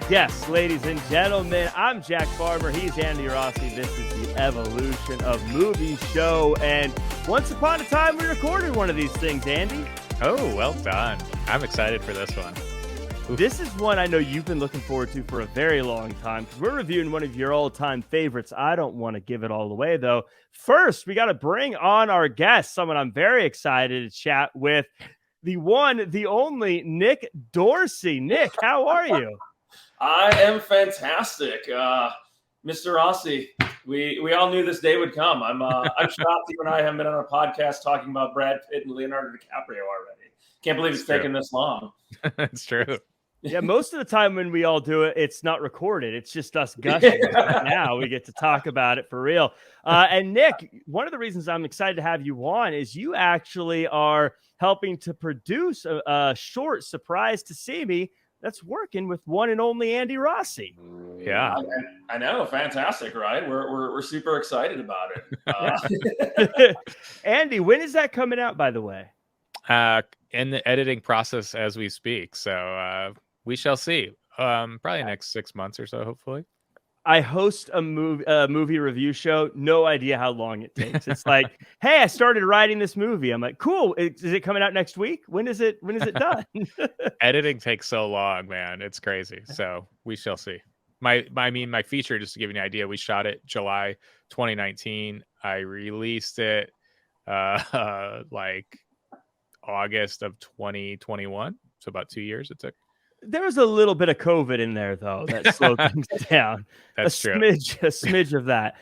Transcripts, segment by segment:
Yes, ladies and gentlemen, I'm Jack Farmer. He's Andy Rossi. This is the Evolution of Movies show. And once upon a time, we recorded one of these things, Andy. Oh, well done. I'm excited for this one. Oof. This is one I know you've been looking forward to for a very long time because we're reviewing one of your all-time favorites. I don't want to give it all away, though. First, we got to bring on our guest, someone I'm very excited to chat with. The one, the only, Nick Dorsi. Nick, how are you? I am fantastic, Mr. Rossi. We all knew this day would come. I'm shocked you and I haven't been on a podcast talking about Brad Pitt and Leonardo DiCaprio already. Can't believe it's taken this long. It's true. Yeah, most of the time when we all do it, it's not recorded. It's just us gushing. Now we get to talk about it for real. And Nick, one of the reasons I'm excited to have you on is you actually are helping to produce a short Surprise to See Me that's working with one and only Andy Rossi. Yeah, I know, fantastic, right? We're super excited about it. Andy, when is that coming out, by the way? In the editing process as we speak, so we shall see. Probably next 6 months or so, hopefully. I host a movie review show. No idea how long it takes. It's like, hey, I started writing this movie. I'm like, cool. Is it coming out next week? When is it done? Editing takes so long, man. It's crazy. So we shall see. My feature, just to give you an idea, we shot it July 2019. I released it like August of 2021. So about 2 years it took. There was a little bit of COVID in there, though, that slowed things down. That's true. A smidge of that.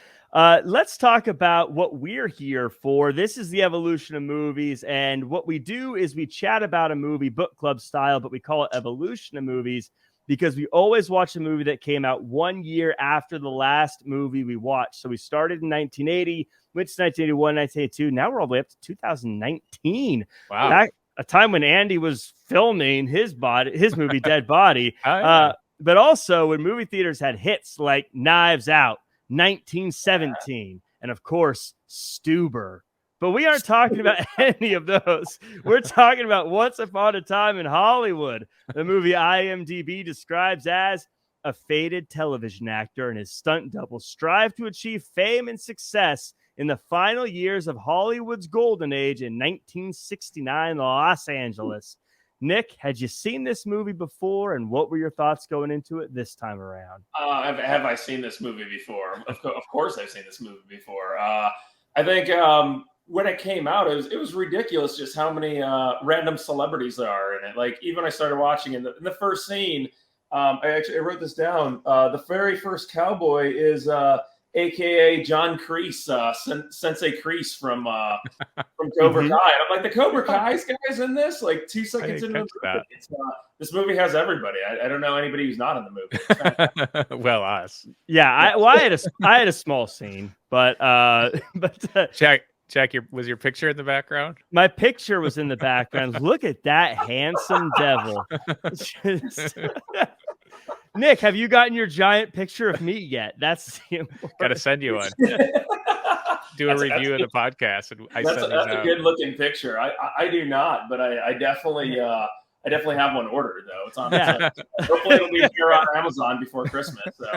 Let's talk about what we're here for. This is the Evolution of Movies, and what we do is we chat about a movie book club style, but we call it Evolution of Movies because we always watch a movie that came out 1 year after the last movie we watched. So we started in 1980, went to 1981, 1982. Now we're all the way up to 2019. Wow. A time when Andy was filming his movie Dead Body. Oh, yeah. But also when movie theaters had hits like Knives Out, 1917, and of course, Stuber. But we aren't talking about any of those. We're talking about Once Upon a Time in Hollywood, the movie IMDb describes as a faded television actor and his stunt double strive to achieve fame and success in the final years of Hollywood's golden age in 1969 Los Angeles. Nick, had you seen this movie before, and what were your thoughts going into it this time around? Have I seen this movie before? Of course I've seen this movie before. I think when it came out, it was ridiculous just how many random celebrities there are in it. Like, even I started watching in the first scene, I wrote this down. The very first cowboy is AKA John Kreese, Sensei Kreese from Cobra Kai. I'm like, the Cobra Kai's guys in this? Like 2 seconds into the movie. This movie has everybody. I don't know anybody who's not in the movie. Well, us. Yeah, I had a small scene, but Jack, was your picture in the background? My picture was in the background. Look at that handsome devil. Nick, have you gotten your giant picture of me yet? That's got to send you one. Do a review of the podcast, and that's a good looking picture. I do not, but I definitely have one ordered though. It's on. Yeah. Hopefully, it'll be here on Amazon before Christmas. So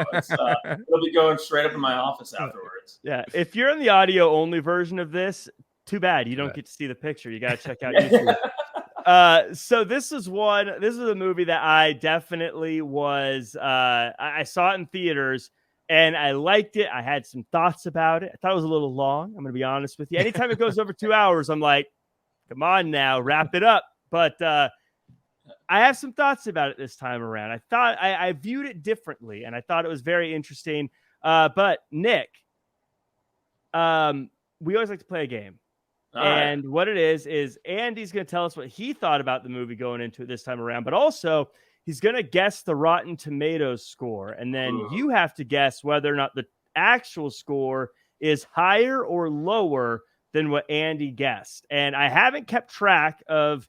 it'll be going straight up in my office afterwards. Yeah, if you're in the audio only version of this, too bad you don't get to see the picture. You got to check out YouTube. So this is a movie that I definitely was, I saw it in theaters and I liked it. I had some thoughts about it. I thought it was a little long. I'm going to be honest with you. Anytime it goes over 2 hours, I'm like, come on now, wrap it up. But, I have some thoughts about it this time around. I thought I viewed it differently and I thought it was very interesting. But Nick, we always like to play a game. And what it is Andy's going to tell us what he thought about the movie going into it this time around, but also he's going to guess the Rotten Tomatoes score. And then you have to guess whether or not the actual score is higher or lower than what Andy guessed. And I haven't kept track of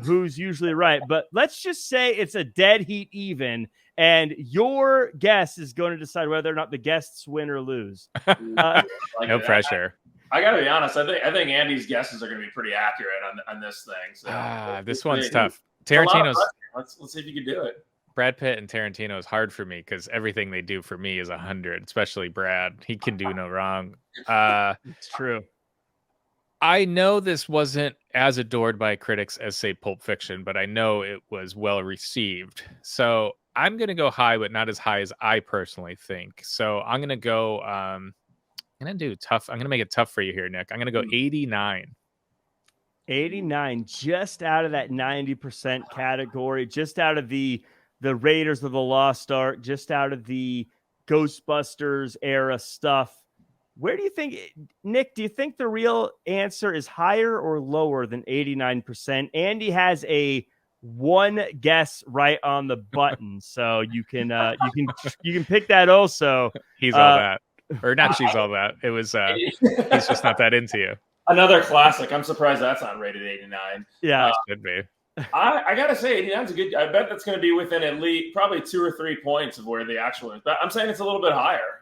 who's usually right, but let's just say it's a dead heat even, and your guess is going to decide whether or not the guests win or lose. No pressure. I got to be honest. I think Andy's guesses are going to be pretty accurate on this thing. So this one's tough. Tarantino's Let's see if you can do it. Brad Pitt and Tarantino is hard for me because everything they do for me is 100, especially Brad. He can do no wrong. It's true. I know this wasn't as adored by critics as, say, Pulp Fiction, but I know it was well received. So I'm going to go high, but not as high as I personally think. So I'm going to go, I'm going to do tough. I'm going to make it tough for you here, Nick. I'm going to go 89. 89, just out of that 90% category, just out of the Raiders of the Lost Ark, just out of the Ghostbusters era stuff. Where do you think, Nick, do you think the real answer is higher or lower than 89%? Andy has a one guess right on the button, so you can pick that also. He's all that. Or not she's all that. It was he's just not that into you. Another classic. I'm surprised that's not rated 89. Yeah, it should be. I gotta say, 89 is a good. I bet that's going to be within at least probably 2 or 3 points of where the actual is. But I'm saying it's a little bit higher.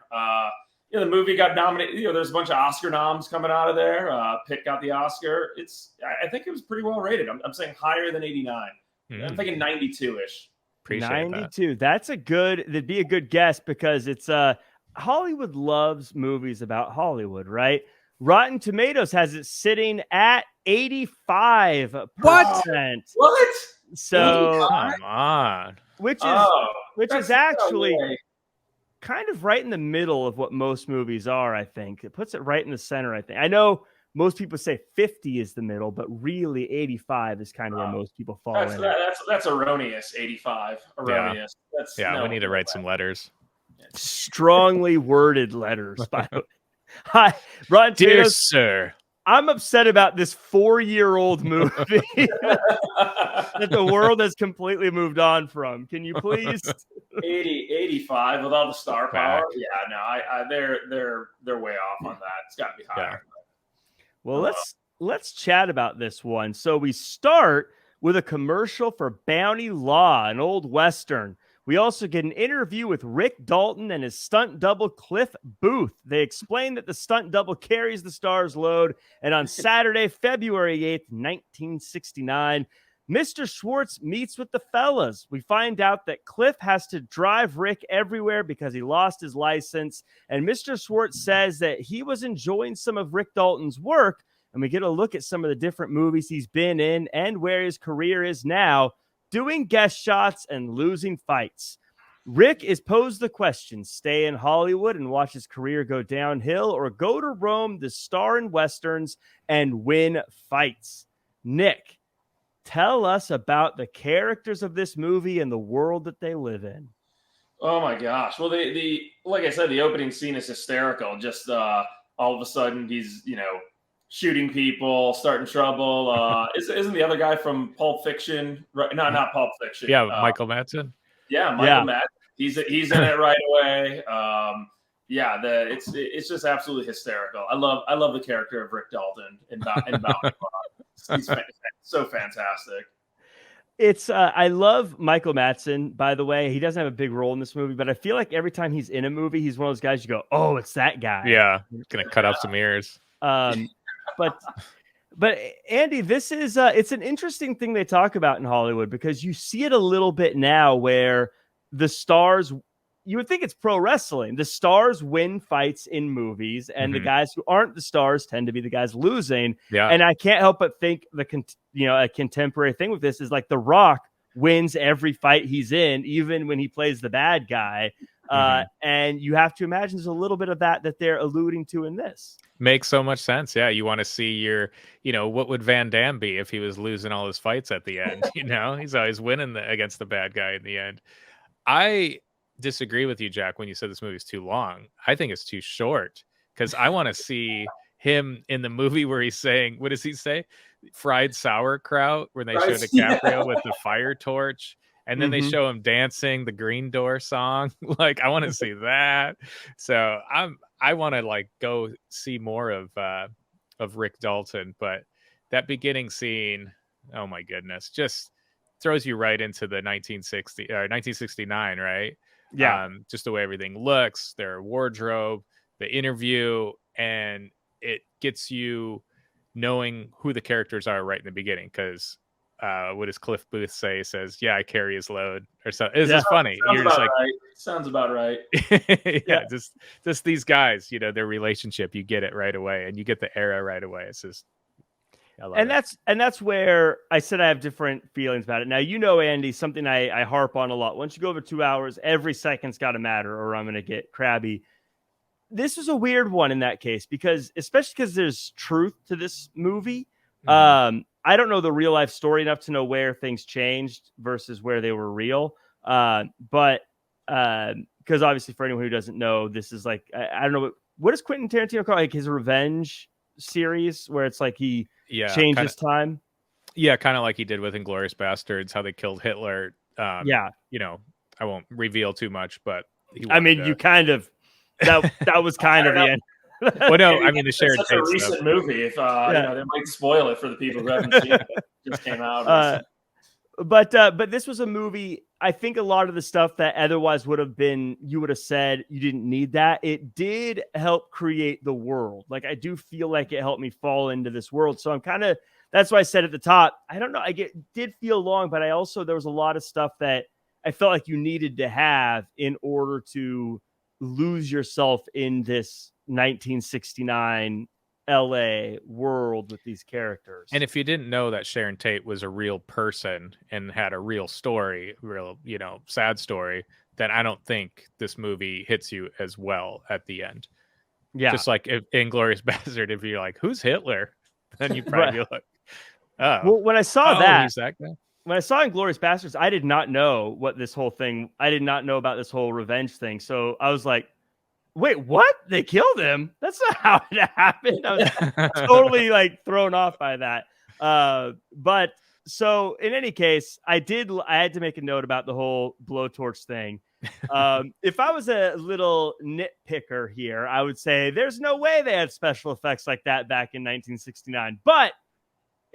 The movie got nominated. There's a bunch of Oscar noms coming out of there. Pitt got the Oscar. I think it was pretty well rated. I'm saying higher than 89. I'm thinking 92-ish. Appreciate 92. That'd be a good guess because it's Hollywood loves movies about Hollywood, right? Rotten Tomatoes has it sitting at 85%. What? So come on. Which is actually kind of right in the middle of what most movies are, I think. It puts it right in the center, I think. I know most people say 50 is the middle, but really 85 is kind of where most people fall in. That's erroneous, 85. Erroneous. We need to write some letters. Strongly worded letters, by the way. Hi, Rotten Dear Tomatoes, sir. I'm upset about this 4-year-old movie that the world has completely moved on from. Can you please 85 with all the star power? Yeah, no, they're way off on that. It's got to be higher. Yeah. Well, let's chat about this one. So we start with a commercial for Bounty Law, an old Western. We also get an interview with Rick Dalton and his stunt double, Cliff Booth. They explain that the stunt double carries the star's load. And on Saturday, February 8th, 1969, Mr. Schwartz meets with the fellas. We find out that Cliff has to drive Rick everywhere because he lost his license. And Mr. Schwartz says that he was enjoying some of Rick Dalton's work. And we get a look at some of the different movies he's been in and where his career is now, doing guest shots and losing fights. Rick is posed the question, stay in Hollywood and watch his career go downhill, or go to Rome to star in Westerns and win fights. Nick, tell us about the characters of this movie and the world that they live in. Oh my gosh. Well, the like I said, the opening scene is hysterical. Just all of a sudden he's, shooting people, starting trouble. Isn't the other guy from Pulp Fiction? Right? No, not Pulp Fiction. Yeah, Michael Madsen. Yeah, Michael Madsen. He's in it right away. It's just absolutely hysterical. I love the character of Rick Dalton in Bounty Law. He's so fantastic. It's I love Michael Madsen, by the way. He doesn't have a big role in this movie, but I feel like every time he's in a movie, he's one of those guys you go, oh, it's that guy. Yeah, gonna cut off some ears. But Andy, this is it's an interesting thing they talk about in Hollywood, because you see it a little bit now where the stars, you would think it's pro wrestling. The stars win fights in movies, and the guys who aren't the stars tend to be the guys losing. Yeah. And I can't help but think a contemporary thing with this is like The Rock wins every fight he's in, even when he plays the bad guy. And you have to imagine there's a little bit of that they're alluding to in this. Makes so much sense. Yeah. You want to see what would Van Damme be if he was losing all his fights at the end? He's always winning against the bad guy in the end. I disagree with you, Jack, when you said this movie's too long. I think it's too short, because I want to see him in the movie where he's saying, what does he say? Fried sauerkraut, when they show DiCaprio with the fire torch. And then they show him dancing the Green Door song. Like, I want to see that. So I want to go see more of Rick Dalton. But that beginning scene, oh my goodness, just throws you right into the 1969, right? Yeah. Just the way everything looks, their wardrobe, the interview, and it gets you knowing who the characters are right in the beginning, because what does Cliff Booth say? He says, "Yeah, I carry his load," or so. It's just funny. Sounds You're about just like, right. Sounds about right. yeah, just these guys, their relationship, you get it right away, and you get the era right away. It's just, I love it. That's where I said I have different feelings about it. Now, Andy, something I harp on a lot. Once you go over 2 hours, every second's got to matter, or I'm going to get crabby. This was a weird one in that case, especially because there's truth to this movie. I don't know the real life story enough to know where things changed versus where they were real. But because obviously for anyone who doesn't know, this is like, I don't know, what does Quentin Tarantino call like his revenge series where it's like he changes time? Yeah, kind of like he did with Inglourious Bastards, how they killed Hitler. I won't reveal too much, but you kind of that was kind of the end. Well, no, I mean the Sharon Tate stuff. It's such a recent movie. If they might spoil it for the people who haven't seen it. It just came out. But this was a movie. I think a lot of the stuff that otherwise would have been, you would have said you didn't need that. It did help create the world. Like I do feel like it helped me fall into this world. So I'm that's why I said at the top, I don't know. Did feel long, but there was a lot of stuff that I felt like you needed to have in order to lose yourself in this 1969 LA world with these characters. And if you didn't know that Sharon Tate was a real person and had a real story, real, sad story, then I don't think this movie hits you as well at the end. Yeah. Just like Inglourious Bastard, if you're like, who's Hitler? Then you probably be like, oh. Well, when I saw he's that guy. When I saw Inglourious Bastards, I did not know I did not know about this whole revenge thing. So I was like, wait, what? They killed him? That's not how it happened. I was totally like thrown off by that. But so in any case, I had to make a note about the whole blowtorch thing. If I was a little nitpicker here, I would say there's no way they had special effects like that back in 1969, but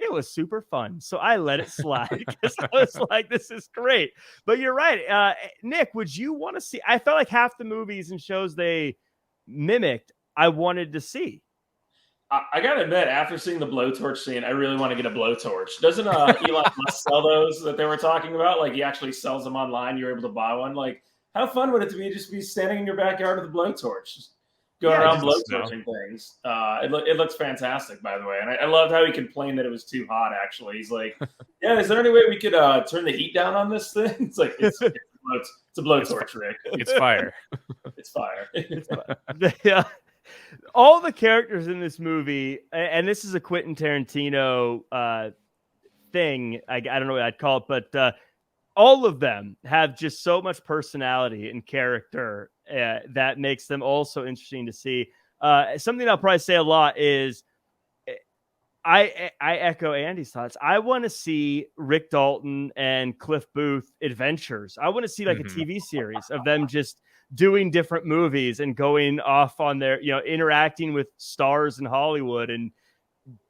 it was super fun. So I let it slide because I was like, this is great. But you're right. Nick, would you want to see? I felt like half the movies and shows they mimicked, I wanted to see. I got to admit, after seeing the blowtorch scene, I really want to get a blowtorch. Doesn't Elon Musk sell those that they were talking about? Like he actually sells them online. You're able to buy one. Like how fun would it be just be standing in your backyard with a blowtorch? Just going around blowtorching things. It looks fantastic, by the way. And I loved how he complained that it was too hot, actually. He's like, yeah, is there any way we could turn the heat down on this thing? It's like, it's a blowtorch, Rick. It's fire. It's fire. Yeah. All the characters in this movie, and this is a Quentin Tarantino thing. I don't know what I'd call it, but all of them have just so much personality and character that makes them all so interesting to see. Something I'll probably say a lot is I echo Andy's thoughts. I want to see Rick Dalton and Cliff Booth adventures. I want to see like a TV series of them just doing different movies and going off on their, interacting with stars in Hollywood and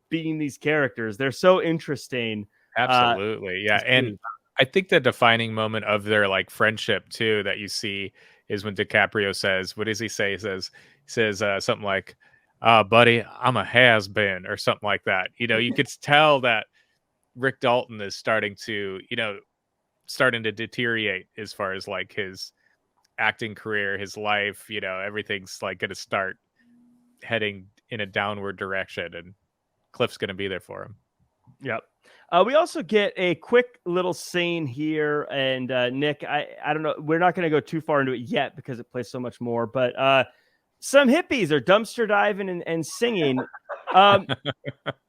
being these characters. They're so interesting. Absolutely. Yeah. And I think the defining moment of their like friendship too, that you see is when DiCaprio says, what does he say? He says something like, buddy, I'm a has-been or something like that. You could tell that Rick Dalton is starting to deteriorate as far as like his acting career, his life, everything's like going to start heading in a downward direction, and Cliff's going to be there for him. Yep. We also get a quick little scene here, and Nick, I don't know, we're not going to go too far into it yet because it plays so much more, but some hippies are dumpster diving and singing.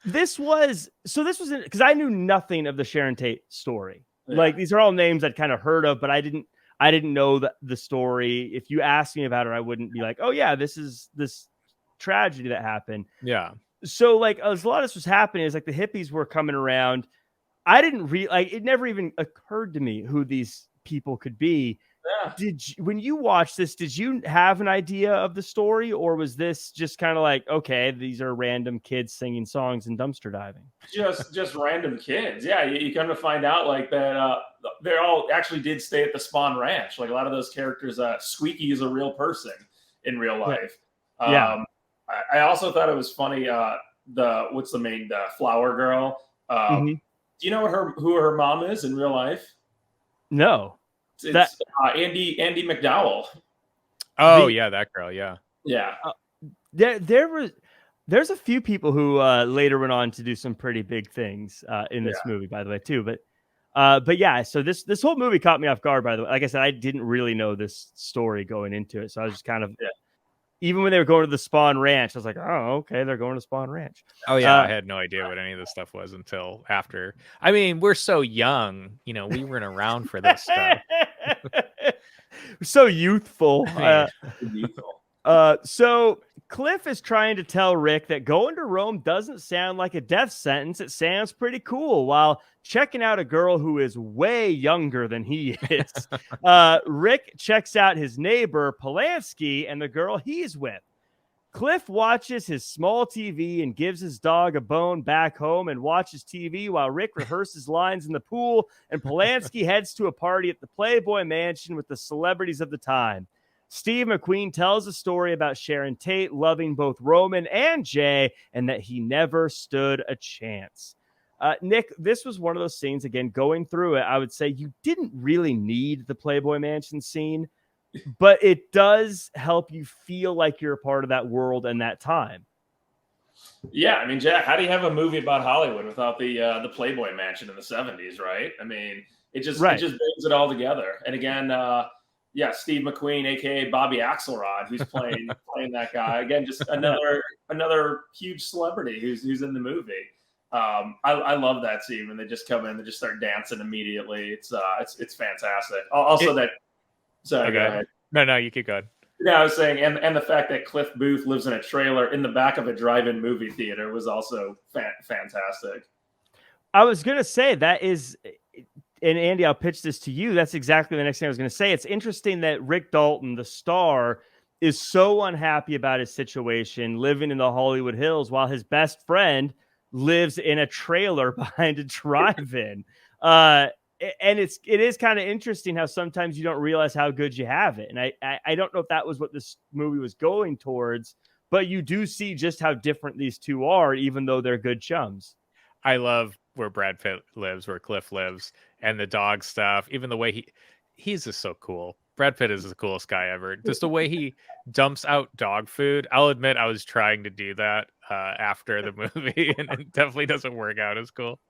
This was because I knew nothing of the Sharon Tate story. Yeah. Like these are all names I'd kind of heard of, but I didn't know the story. If you asked me about it, I wouldn't be like, oh yeah, this is this tragedy that happened. Yeah. So like as a lot of this was happening, is like the hippies were coming around. I didn't it never even occurred to me who these people could be. Yeah. When you watched this, did you have an idea of the story, or was this just kind of like, okay, these are random kids singing songs and dumpster diving? Just random kids. Yeah, you come to find out like that they all actually did stay at the Spawn Ranch. Like a lot of those characters, Squeaky is a real person in real life. Yeah. I also thought it was funny. What's the main flower girl? Do you know who her mom is in real life? No. It's Andy McDowell. Oh yeah, that girl. Yeah. Yeah. There's a few people who later went on to do some pretty big things in this movie, by the way, too. But yeah, so this whole movie caught me off guard. By the way, like I said, I didn't really know this story going into it, so I was just kind of even when they were going to the Spawn Ranch, I was like, oh, okay, they're going to Spawn Ranch. Oh yeah, I had no idea what any of this stuff was until after. I mean, we're so young, we weren't around for this stuff. So youthful. Youthful. So Cliff is trying to tell Rick that going to Rome doesn't sound like a death sentence. It sounds pretty cool, while checking out a girl who is way younger than he is. Rick checks out his neighbor, Polanski, and the girl he's with. Cliff watches his small TV and gives his dog a bone back home and watches TV while Rick rehearses lines in the pool, and Polanski heads to a party at the Playboy Mansion with the celebrities of the time. Steve McQueen tells a story about Sharon Tate loving both Roman and Jay and that he never stood a chance. Nick, this was one of those scenes, again, going through it, I would say you didn't really need the Playboy Mansion scene, but it does help you feel like you're a part of that world and that time. Yeah, I mean, Jack, how do you have a movie about Hollywood without the Playboy Mansion in the 70s, right? I mean, it just brings it all together. And again, Steve McQueen, aka Bobby Axelrod, who's playing that guy. Again, just another huge celebrity who's in the movie. I love that scene when they just come in, they just start dancing immediately. It's fantastic. Also, sorry, go ahead. No, you keep going. Yeah, I was saying, and the fact that Cliff Booth lives in a trailer in the back of a drive-in movie theater was also fantastic. I was gonna say that is. And Andy, I'll pitch this to you. That's exactly the next thing I was going to say. It's interesting that Rick Dalton, the star, is so unhappy about his situation, living in the Hollywood Hills, while his best friend lives in a trailer behind a drive-in. And it is kind of interesting how sometimes you don't realize how good you have it. And I don't know if that was what this movie was going towards, but you do see just how different these two are, even though they're good chums. I love where Brad Pitt lives, where Cliff lives, and the dog stuff. Even the way he's just so cool. Brad Pitt is the coolest guy ever. Just the way he dumps out dog food. I'll admit I was trying to do that after the movie, and it definitely doesn't work out as cool.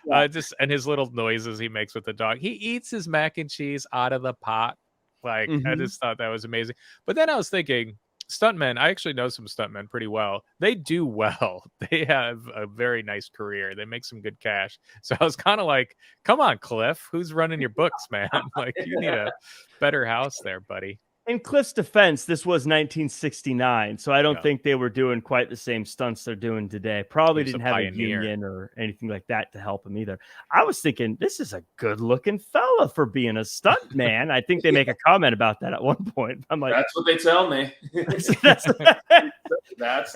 Yeah. And his little noises he makes with the dog. He eats his mac and cheese out of the pot. Like, I just thought that was amazing. But then I was thinking, stuntmen, I actually know some stuntmen pretty well. They do well. They have a very nice career. They make some good cash. So I was kind of like, come on, Cliff, who's running your books, man? Like, you need a better house there, buddy. In Cliff's defense, this was 1969, so I don't think they were doing quite the same stunts they're doing today. Probably didn't have a union or anything like that to help him either. I was thinking, this is a good-looking fella for being a stunt man. I think they make a comment about that at one point. I'm like, that's what they tell me. That's what they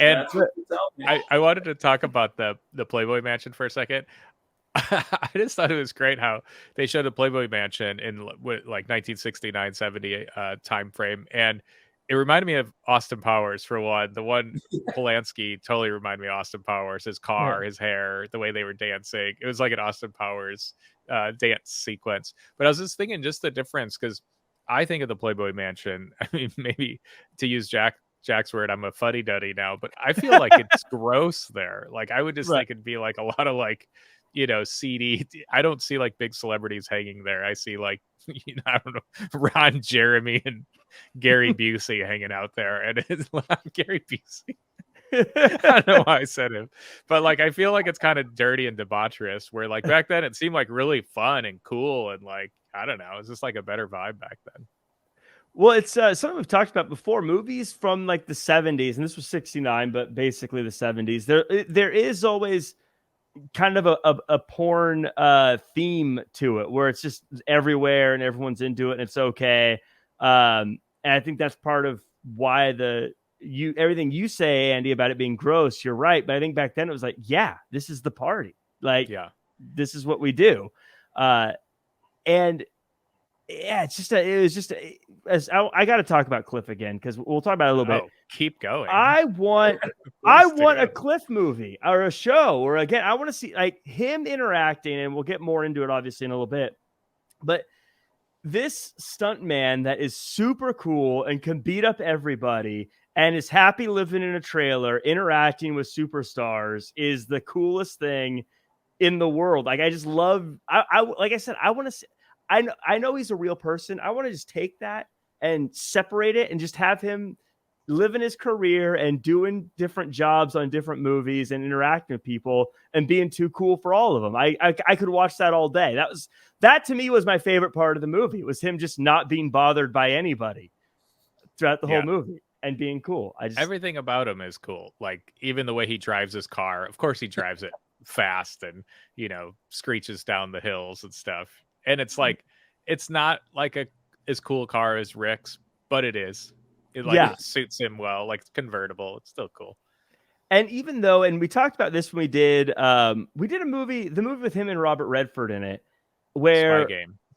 tell me. I wanted to talk about the Playboy Mansion for a second. I just thought it was great how they showed the Playboy Mansion in like 1969, 70 time frame, and it reminded me of Austin Powers for one. The one Polanski totally reminded me of Austin Powers. His car, his hair, the way they were dancing. It was like an Austin Powers dance sequence. But I was just thinking just the difference, because I think of the Playboy Mansion. I mean, maybe to use Jack's word, I'm a fuddy-duddy now, but I feel like it's gross there. Like, I would just think it'd be like a lot of like, CD. I don't see like big celebrities hanging there. I see like, I don't know, Ron Jeremy and Gary Busey hanging out there, and it's Gary Busey. I don't know why I said him, but like, I feel like it's kind of dirty and debaucherous, where like back then it seemed like really fun and cool, and like, I don't know, it's just like a better vibe back then. Well, it's something we've talked about before. Movies from like the 70s, and this was 69, but basically the 70s. There is always kind of a porn theme to it, where it's just everywhere and everyone's into it and it's okay. And I think that's part of why everything you say, Andy, about it being gross, you're right. But I think back then it was like, yeah, this is the party. Like, this is what we do. And yeah, I got to talk about Cliff again because we'll talk about it a little bit. Keep going. I want a Cliff movie or a show, or again, I want to see like him interacting, and we'll get more into it obviously in a little bit. But this stunt man that is super cool and can beat up everybody and is happy living in a trailer, interacting with superstars, is the coolest thing in the world. Like I just love. Like I said, I want to see. I know he's a real person. I want to just take that and separate it and just have him living his career and doing different jobs on different movies and interacting with people and being too cool for all of them. I could watch that all day. That to me was my favorite part of the movie, was him just not being bothered by anybody throughout the whole movie and being cool. Everything about him is cool. Like even the way he drives his car. Of course he drives it fast and, screeches down the hills and stuff. And it's like, it's not like as cool a car as Rick's, but it is. It suits him well. Like it's convertible. It's still cool. And even though, and we talked about this when we did a movie, the movie with him and Robert Redford in it, where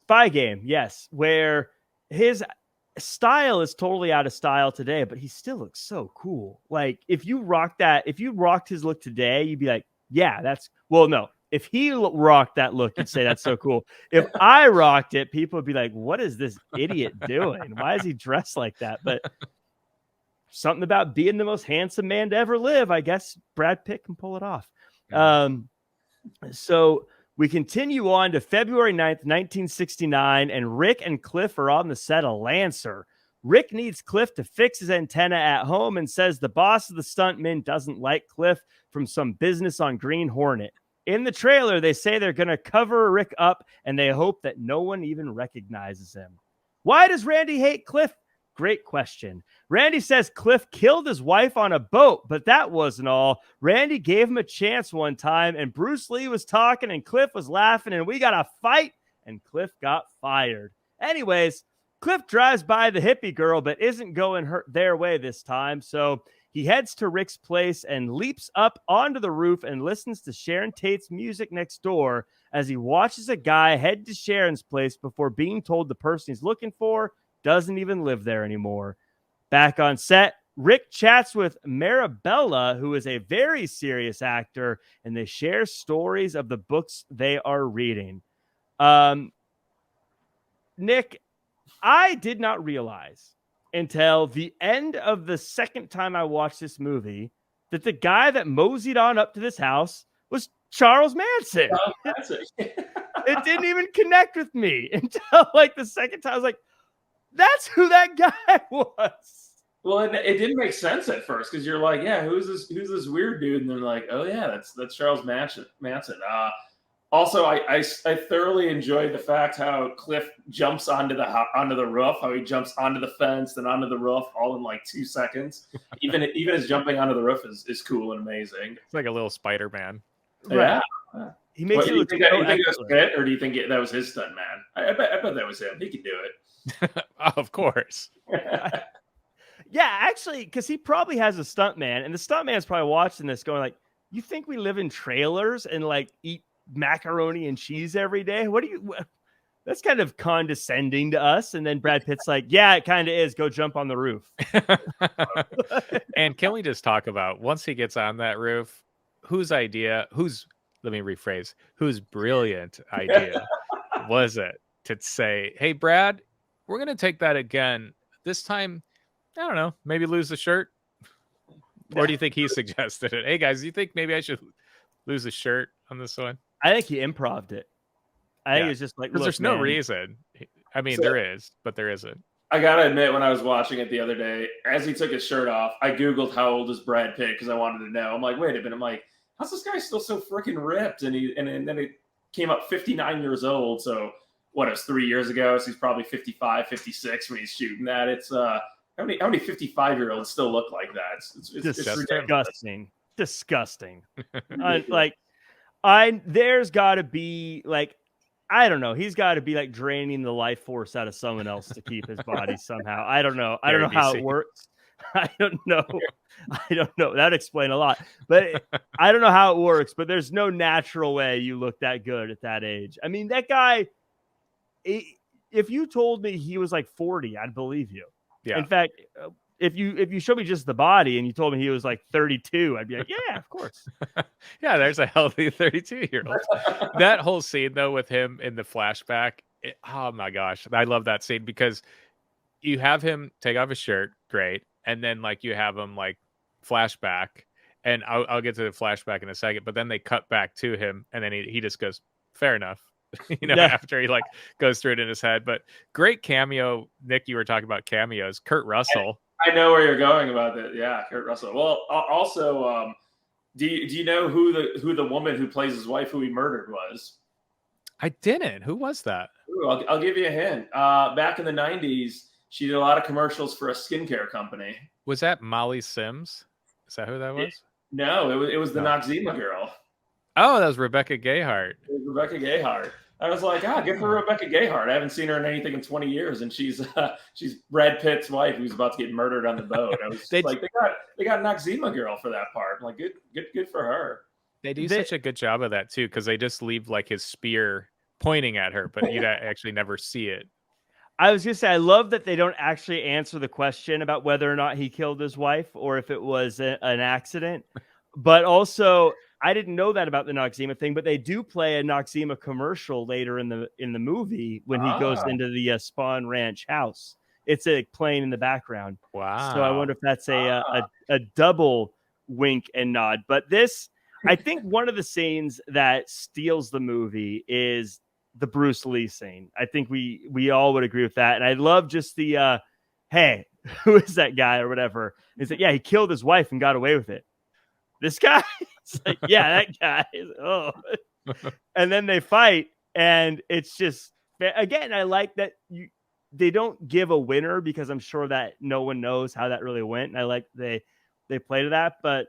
Spy Game, yes, where his style is totally out of style today, but he still looks so cool. Like if you rocked his look today, you'd be like, yeah, no. If he rocked that look, you'd say that's so cool. If I rocked it, people would be like, what is this idiot doing? Why is he dressed like that? But something about being the most handsome man to ever live. I guess Brad Pitt can pull it off. So we continue on to February 9th, 1969, and Rick and Cliff are on the set of Lancer. Rick needs Cliff to fix his antenna at home and says the boss of the stuntmen doesn't like Cliff from some business on Green Hornet. In the trailer, they say they're going to cover Rick up, and they hope that no one even recognizes him. Why does Randy hate Cliff? Great question. Randy says Cliff killed his wife on a boat, but that wasn't all. Randy gave him a chance one time, and Bruce Lee was talking, and Cliff was laughing, and we got a fight, and Cliff got fired. Anyways, Cliff drives by the hippie girl, but isn't going their way this time, so he heads to Rick's place and leaps up onto the roof and listens to Sharon Tate's music next door as he watches a guy head to Sharon's place before being told the person he's looking for doesn't even live there anymore. Back on set, Rick chats with Marabella, who is a very serious actor, and they share stories of the books they are reading. Nick, I did not realize until the end of the second time I watched this movie that the guy that moseyed on up to this house was Charles Manson. It didn't even connect with me until like the second time. I was like, that's who that guy was. Well, it didn't make sense at first because you're like, yeah, who's this weird dude? And they're like, oh yeah, that's Charles Manson. Also, I thoroughly enjoyed the fact how Cliff jumps onto the roof, how he jumps onto the fence, then onto the roof, all in like 2 seconds. Even his jumping onto the roof is cool and amazing. It's like a little Spider-Man. Yeah. He makes it look so you think it was Pitt, or do you think that was his stunt man? I bet that was him. He could do it. Of course. Yeah, actually, because he probably has a stuntman, and the stuntman's probably watching this going like, you think we live in trailers and like eat macaroni and cheese every day? That's kind of condescending to us. And then Brad Pitt's like, yeah, it kind of is. Go jump on the roof. And can we just talk about, once he gets on that roof, whose brilliant idea was it to say, hey, Brad, we're going to take that again. This time, I don't know, maybe lose the shirt? Or do you think he suggested it? Hey, guys, do you think maybe I should lose the shirt on this one? I think he improv'd it. I think it's just like, because there's no reason. I mean, there is, but there isn't. I gotta admit, when I was watching it the other day, as he took his shirt off, I Googled how old is Brad Pitt because I wanted to know. I'm like, wait a minute. I'm like, how's this guy still so freaking ripped? And then it came up 59 years old. So what, it was 3 years ago. So he's probably 55, 56 when he's shooting that. It's how many 55-year-olds still look like that? It's disgusting. There's got to be like, I don't know. He's got to be like draining the life force out of someone else to keep his body somehow. I don't know. I don't know how it works. I don't know. That'd explain a lot. But I don't know how it works. But there's no natural way you look that good at that age. I mean, that guy, if you told me he was like 40, I'd believe you. Yeah. In fact, if you showed me just the body and you told me he was like 32, I'd be like, yeah, of course. Yeah, there's a healthy 32-year-old. That whole scene though with him in the flashback, oh my gosh, I love that scene because you have him take off his shirt, great, and then like you have him like flashback, and I'll get to the flashback in a second, but then they cut back to him, and then he just goes, fair enough. Yeah. After he like goes through it in his head. But great cameo. Nick, you were talking about cameos. Kurt Russell. I know where you're going about that. Yeah, Kurt Russell. Well, also, do you know who the woman who plays his wife, who he murdered, was? I didn't. Who was that? Ooh, I'll give you a hint. Back in the 90s, she did a lot of commercials for a skincare company. Was that Molly Sims? Is that who that was? No, it was the Noxzema girl. Oh, that was Rebecca Gayheart. It was Rebecca Gayheart. I was like, good for Rebecca Gayheart. I haven't seen her in anything in 20 years, and she's Brad Pitt's wife who's about to get murdered on the boat. I was like, they got Noxzema girl for that part. I'm like, good for her. They do such a good job of that too, because they just leave like his spear pointing at her, but you'd actually never see it. I was gonna say, I love that they don't actually answer the question about whether or not he killed his wife or if it was an accident. But also, I didn't know that about the Noxzema thing, but they do play a Noxzema commercial later in the movie when he goes into the Spawn Ranch house. It's playing in the background. Wow. So I wonder if that's a double wink and nod. But this, I think one of the scenes that steals the movie is the Bruce Lee scene. I think we all would agree with that. And I love just the, hey, who is that guy or whatever? He's like, yeah, he killed his wife and got away with it. This guy? It's like, yeah, that guy. Oh. And then they fight, and it's just, again, I like that they don't give a winner because I'm sure that no one knows how that really went. And I like they play to that. But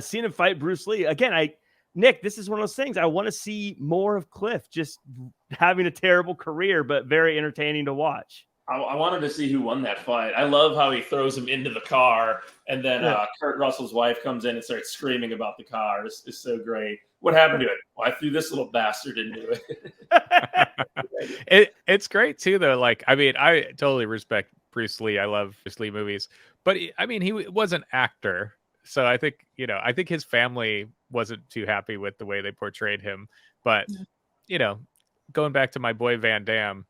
seeing him fight Bruce Lee, again, Nick, this is one of those things. I want to see more of Cliff just having a terrible career, but very entertaining to watch. I wanted to see who won that fight. I love how he throws him into the car, and then Kurt Russell's wife comes in and starts screaming about the car. It's so great. What happened to it? Well, I threw this little bastard into it. It's great too, though. Like, I mean, I totally respect Bruce Lee. I love Bruce Lee movies, but I mean, he was an actor, so I think his family wasn't too happy with the way they portrayed him. But going back to my boy Van Damme.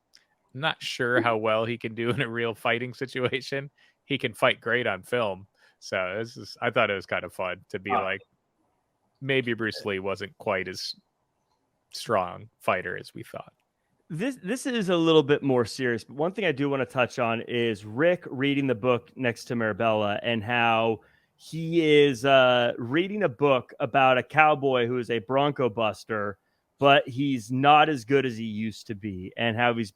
Not sure how well he can do in a real fighting situation. He can fight great on film. So I thought it was kind of fun to be like, maybe Bruce Lee wasn't quite as strong fighter as we thought. This is a little bit more serious, but one thing I do want to touch on is Rick reading the book next to Marabella and how he is reading a book about a cowboy who is a Bronco buster, but he's not as good as he used to be, and how he's,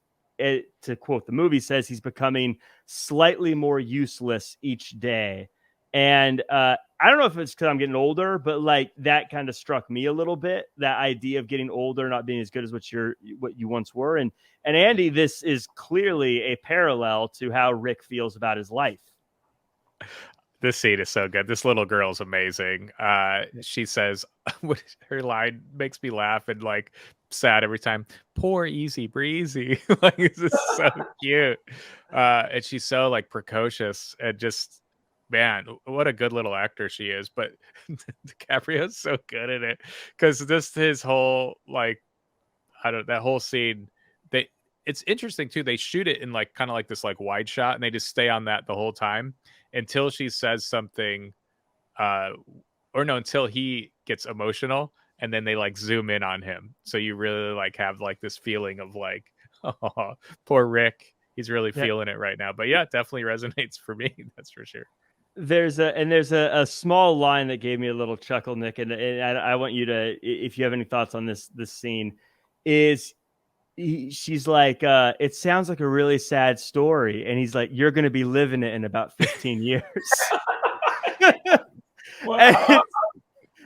to quote the movie, says he's becoming slightly more useless each day. And I don't know if it's because I'm getting older, but like that kind of struck me a little bit, that idea of getting older, not being as good as what you once were. And Andy, this is clearly a parallel to how Rick feels about his life. This scene is so good. This little girl is amazing. She says, her line makes me laugh and like sad every time. Poor easy breezy. Like, this is so cute. And she's so like precocious and just, man, what a good little actor she is. But DiCaprio's so good at it because just his whole like, that whole scene. It's interesting too. They shoot it in like kind of like this like wide shot, and they just stay on that the whole time until she says something, until he gets emotional, and then they like zoom in on him. So you really like have like this feeling of like, oh, poor Rick. He's really feeling it right now. But yeah, it definitely resonates for me. That's for sure. There's a small line that gave me a little chuckle, Nick, and I want you to, if you have any thoughts on this scene, is she's like, it sounds like a really sad story, and he's like, you're going to be living it in about 15 years. Wow.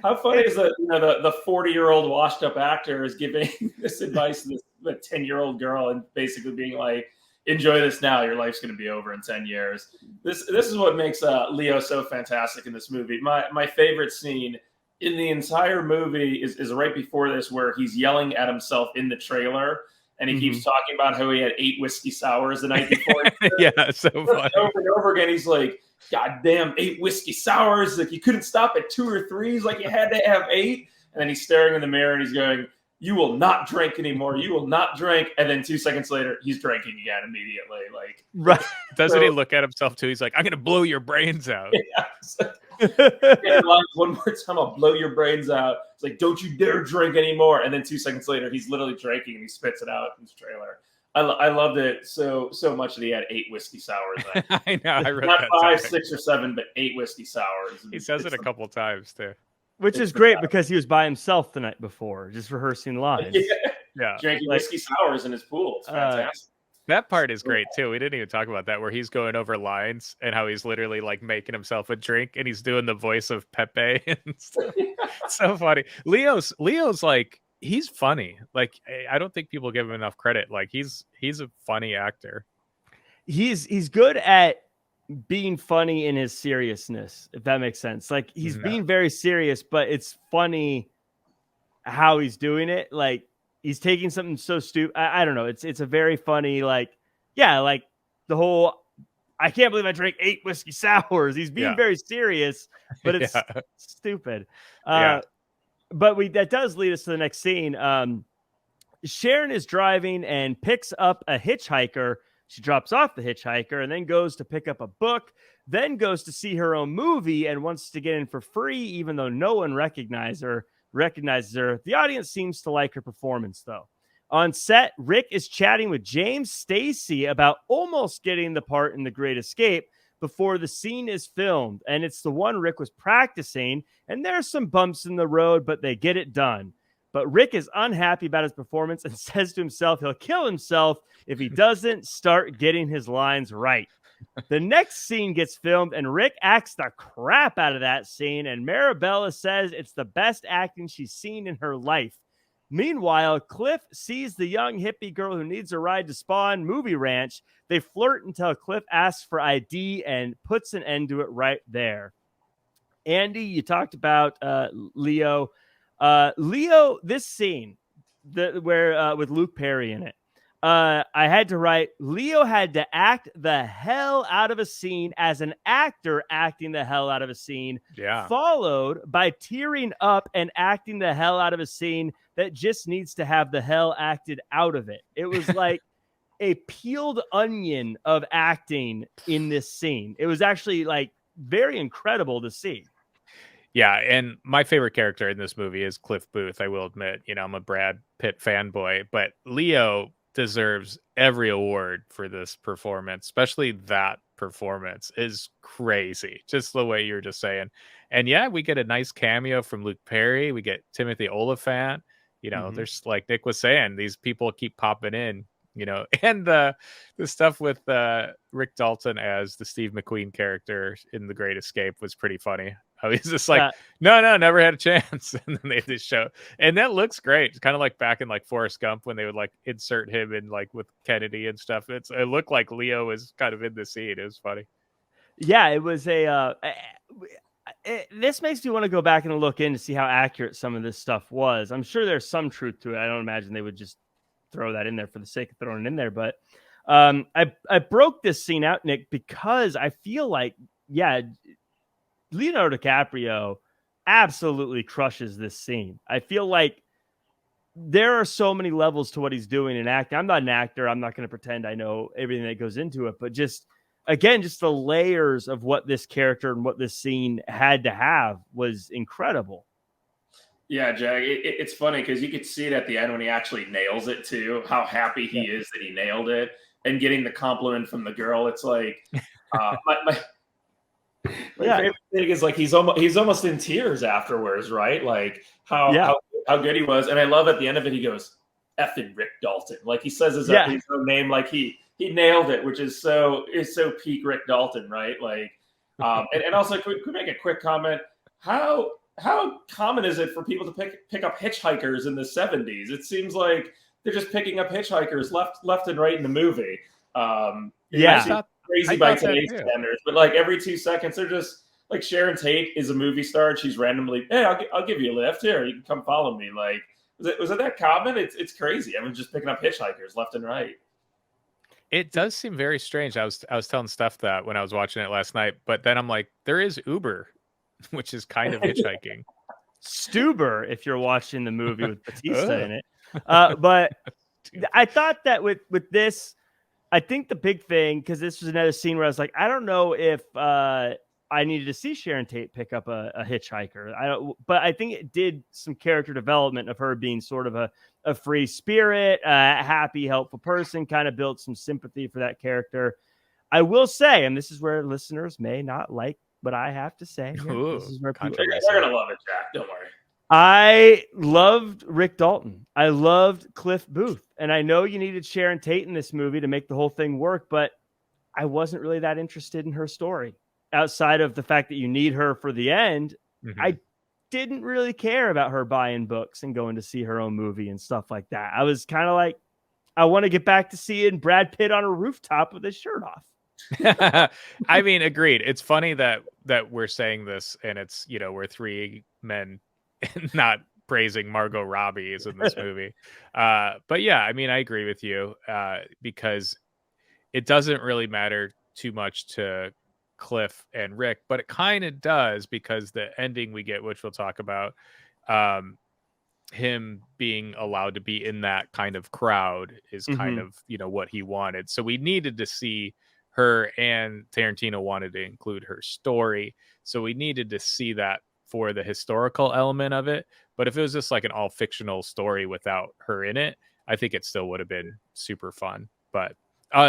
How funny is that? The 40-year-old washed-up actor is giving this advice to the 10-year-old girl and basically being like, enjoy this now. Your life's going to be over in 10 years. This is what makes Leo so fantastic in this movie. My favorite scene in the entire movie is right before this, where he's yelling at himself in the trailer. and he keeps talking about how he had 8 whiskey sours the night before. Yeah, so funny. Over and over again, he's like, "God damn, 8 whiskey sours! Like you couldn't stop at 2 or 3. Like you had to have 8." And then he's staring in the mirror and he's going, "You will not drink anymore. You will not drink." And then 2 seconds later, he's drinking again immediately. Like, right? Doesn't he look at himself too? He's like, "I'm gonna blow your brains out." Yeah. One more time, I'll blow your brains out. It's like, "Don't you dare drink anymore." And then 2 seconds later, he's literally drinking and he spits it out in his trailer. I loved it so much that he had 8 whiskey sours. I know. I wrote not that 5, topic. 6, or 7, but 8 whiskey sours. He says it a couple times too. Which is great because he was by himself the night before, just rehearsing lines. Yeah. Drinking whiskey sours in his pool. It's fantastic. That part is great too. We didn't even talk about that, where he's going over lines and how he's literally like making himself a drink and he's doing the voice of Pepe and stuff. So funny. Leo's like, he's funny. Like, I don't think people give him enough credit. Like he's a funny actor. He's good at being funny in his seriousness, if that makes sense. Like he's being very serious, but it's funny how he's doing it. Like he's taking something so stupid. I don't know. It's a very funny, like the whole, "I can't believe I drank 8 whiskey sours." He's being very serious, but it's stupid. But that does lead us to the next scene. Sharon is driving and picks up a hitchhiker. She drops off the hitchhiker and then goes to pick up a book, then goes to see her own movie and wants to get in for free, even though no one recognizes her. The audience seems to like her performance, though. On set, Rick is chatting with James Stacy about almost getting the part in The Great Escape before the scene is filmed, and it's the one Rick was practicing, and there's some bumps in the road, but they get it done. But Rick is unhappy about his performance and says to himself he'll kill himself if he doesn't start getting his lines right. The next scene gets filmed, and Rick acts the crap out of that scene, and Marabella says it's the best acting she's seen in her life. Meanwhile, Cliff sees the young hippie girl who needs a ride to Spawn Movie Ranch. They flirt until Cliff asks for ID and puts an end to it right there. Andy, you talked about Leo. Leo, this scene where with Luke Perry in it, I had to write, Leo had to act the hell out of a scene as an actor acting the hell out of a scene, followed by tearing up and acting the hell out of a scene that just needs to have the hell acted out of it. It was like a peeled onion of acting in this scene. It was actually like very incredible to see. Yeah, and my favorite character in this movie is Cliff Booth. I will admit, I'm a Brad Pitt fanboy, but Leo deserves every award for this performance, especially that performance is crazy, just the way you're just saying. And yeah, we get a nice cameo from Luke Perry. We get Timothy Oliphant. There's, like Nick was saying, these people keep popping in, and the stuff with Rick Dalton as the Steve McQueen character in The Great Escape was pretty funny. How he's just like, no, never had a chance. And then they just show, and that looks great. It's kind of like back in like Forrest Gump when they would like insert him in like with Kennedy and stuff. It looked like Leo was kind of in the scene. It was funny. Yeah, it was this makes me want to go back and look in to see how accurate some of this stuff was. I'm sure there's some truth to it. I don't imagine they would just throw that in there for the sake of throwing it in there. But I broke this scene out, Nick, because I feel like, Leonardo DiCaprio absolutely crushes this scene. I feel like there are so many levels to what he's doing in acting. I'm not an actor. I'm not going to pretend I know everything that goes into it, but just the layers of what this character and what this scene had to have was incredible. Yeah, Jack, it's funny because you could see it at the end when he actually nails it too, how happy he is that he nailed it, and getting the compliment from the girl. It's like, my favorite thing is like he's almost in tears afterwards, right? Like how good he was, and I love at the end of it he goes, "Effing Rick Dalton," like he says his own name, like he nailed it, which is so peak Rick Dalton, right? Like, and also could make a quick comment? How common is it for people to pick up hitchhikers in the 70s? It seems like they're just picking up hitchhikers left and right in the movie. Crazy by today's standards, but like every 2 seconds, they're just like Sharon Tate is a movie star. And she's randomly, "Hey, I'll give you a lift here. You can come follow me." Like Was it that common? It's crazy. Everyone's just picking up hitchhikers left and right. It does seem very strange. I was telling Steph that when I was watching it last night, but then I'm like, there is Uber, which is kind of hitchhiking. Stuber, if you're watching the movie with Batista Ugh. in it. But I thought that with this, I think the big thing, because this was another scene where I was like, I don't know if I needed to see Sharon Tate pick up a hitchhiker. But I think it did some character development of her being sort of a free spirit, a happy, helpful person, kind of built some sympathy for that character. I will say, and this is where listeners may not like what I have to say. Ooh, this is where people, They're gonna love it, Jack. Don't worry. I loved Rick Dalton. I loved Cliff Booth. And I know you needed Sharon Tate in this movie to make the whole thing work, but I wasn't really that interested in her story. Outside of the fact that you need her for the end, I didn't really care about her buying books and going to see her own movie and stuff like that. I was kind of like, I want to get back to seeing Brad Pitt on a rooftop with his shirt off. I mean, agreed. It's funny that we're saying this and it's, we're three men not praising Margot Robbie is in this movie. But yeah, I mean, I agree with you because it doesn't really matter too much to Cliff and Rick, but it kind of does because the ending we get, which we'll talk about, him being allowed to be in that kind of crowd is kind of, what he wanted. So we needed to see her, and Tarantino wanted to include her story. So we needed to see that for the historical element of it. But if it was just like an all fictional story without her in it, I think it still would have been super fun. But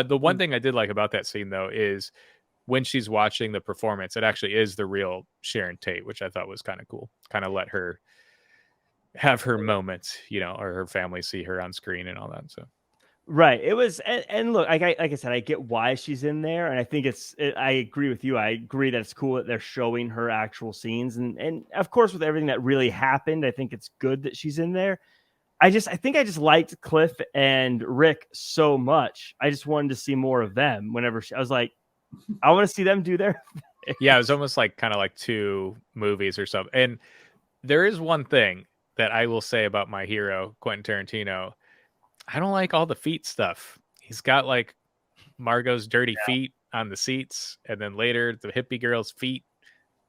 the one thing I did like about that scene, though, is when she's watching the performance, it actually is the real Sharon Tate, which I thought was kind of cool. Kind of let her have her moment, or her family see her on screen and all that. So. Right. It was, and look, like I said, I get why she's in there, and I think I agree with you. I agree that it's cool that they're showing her actual scenes, and of course, with everything that really happened, I think it's good that she's in there. I think I just liked Cliff and Rick so much. I just wanted to see more of them. Whenever I was like, I want to see them do their thing. Yeah, it was almost like kind of like two movies or something. And there is one thing that I will say about my hero, Quentin Tarantino. I don't like all the feet stuff. He's got like Margot's dirty feet on the seats, and then later the hippie girl's feet.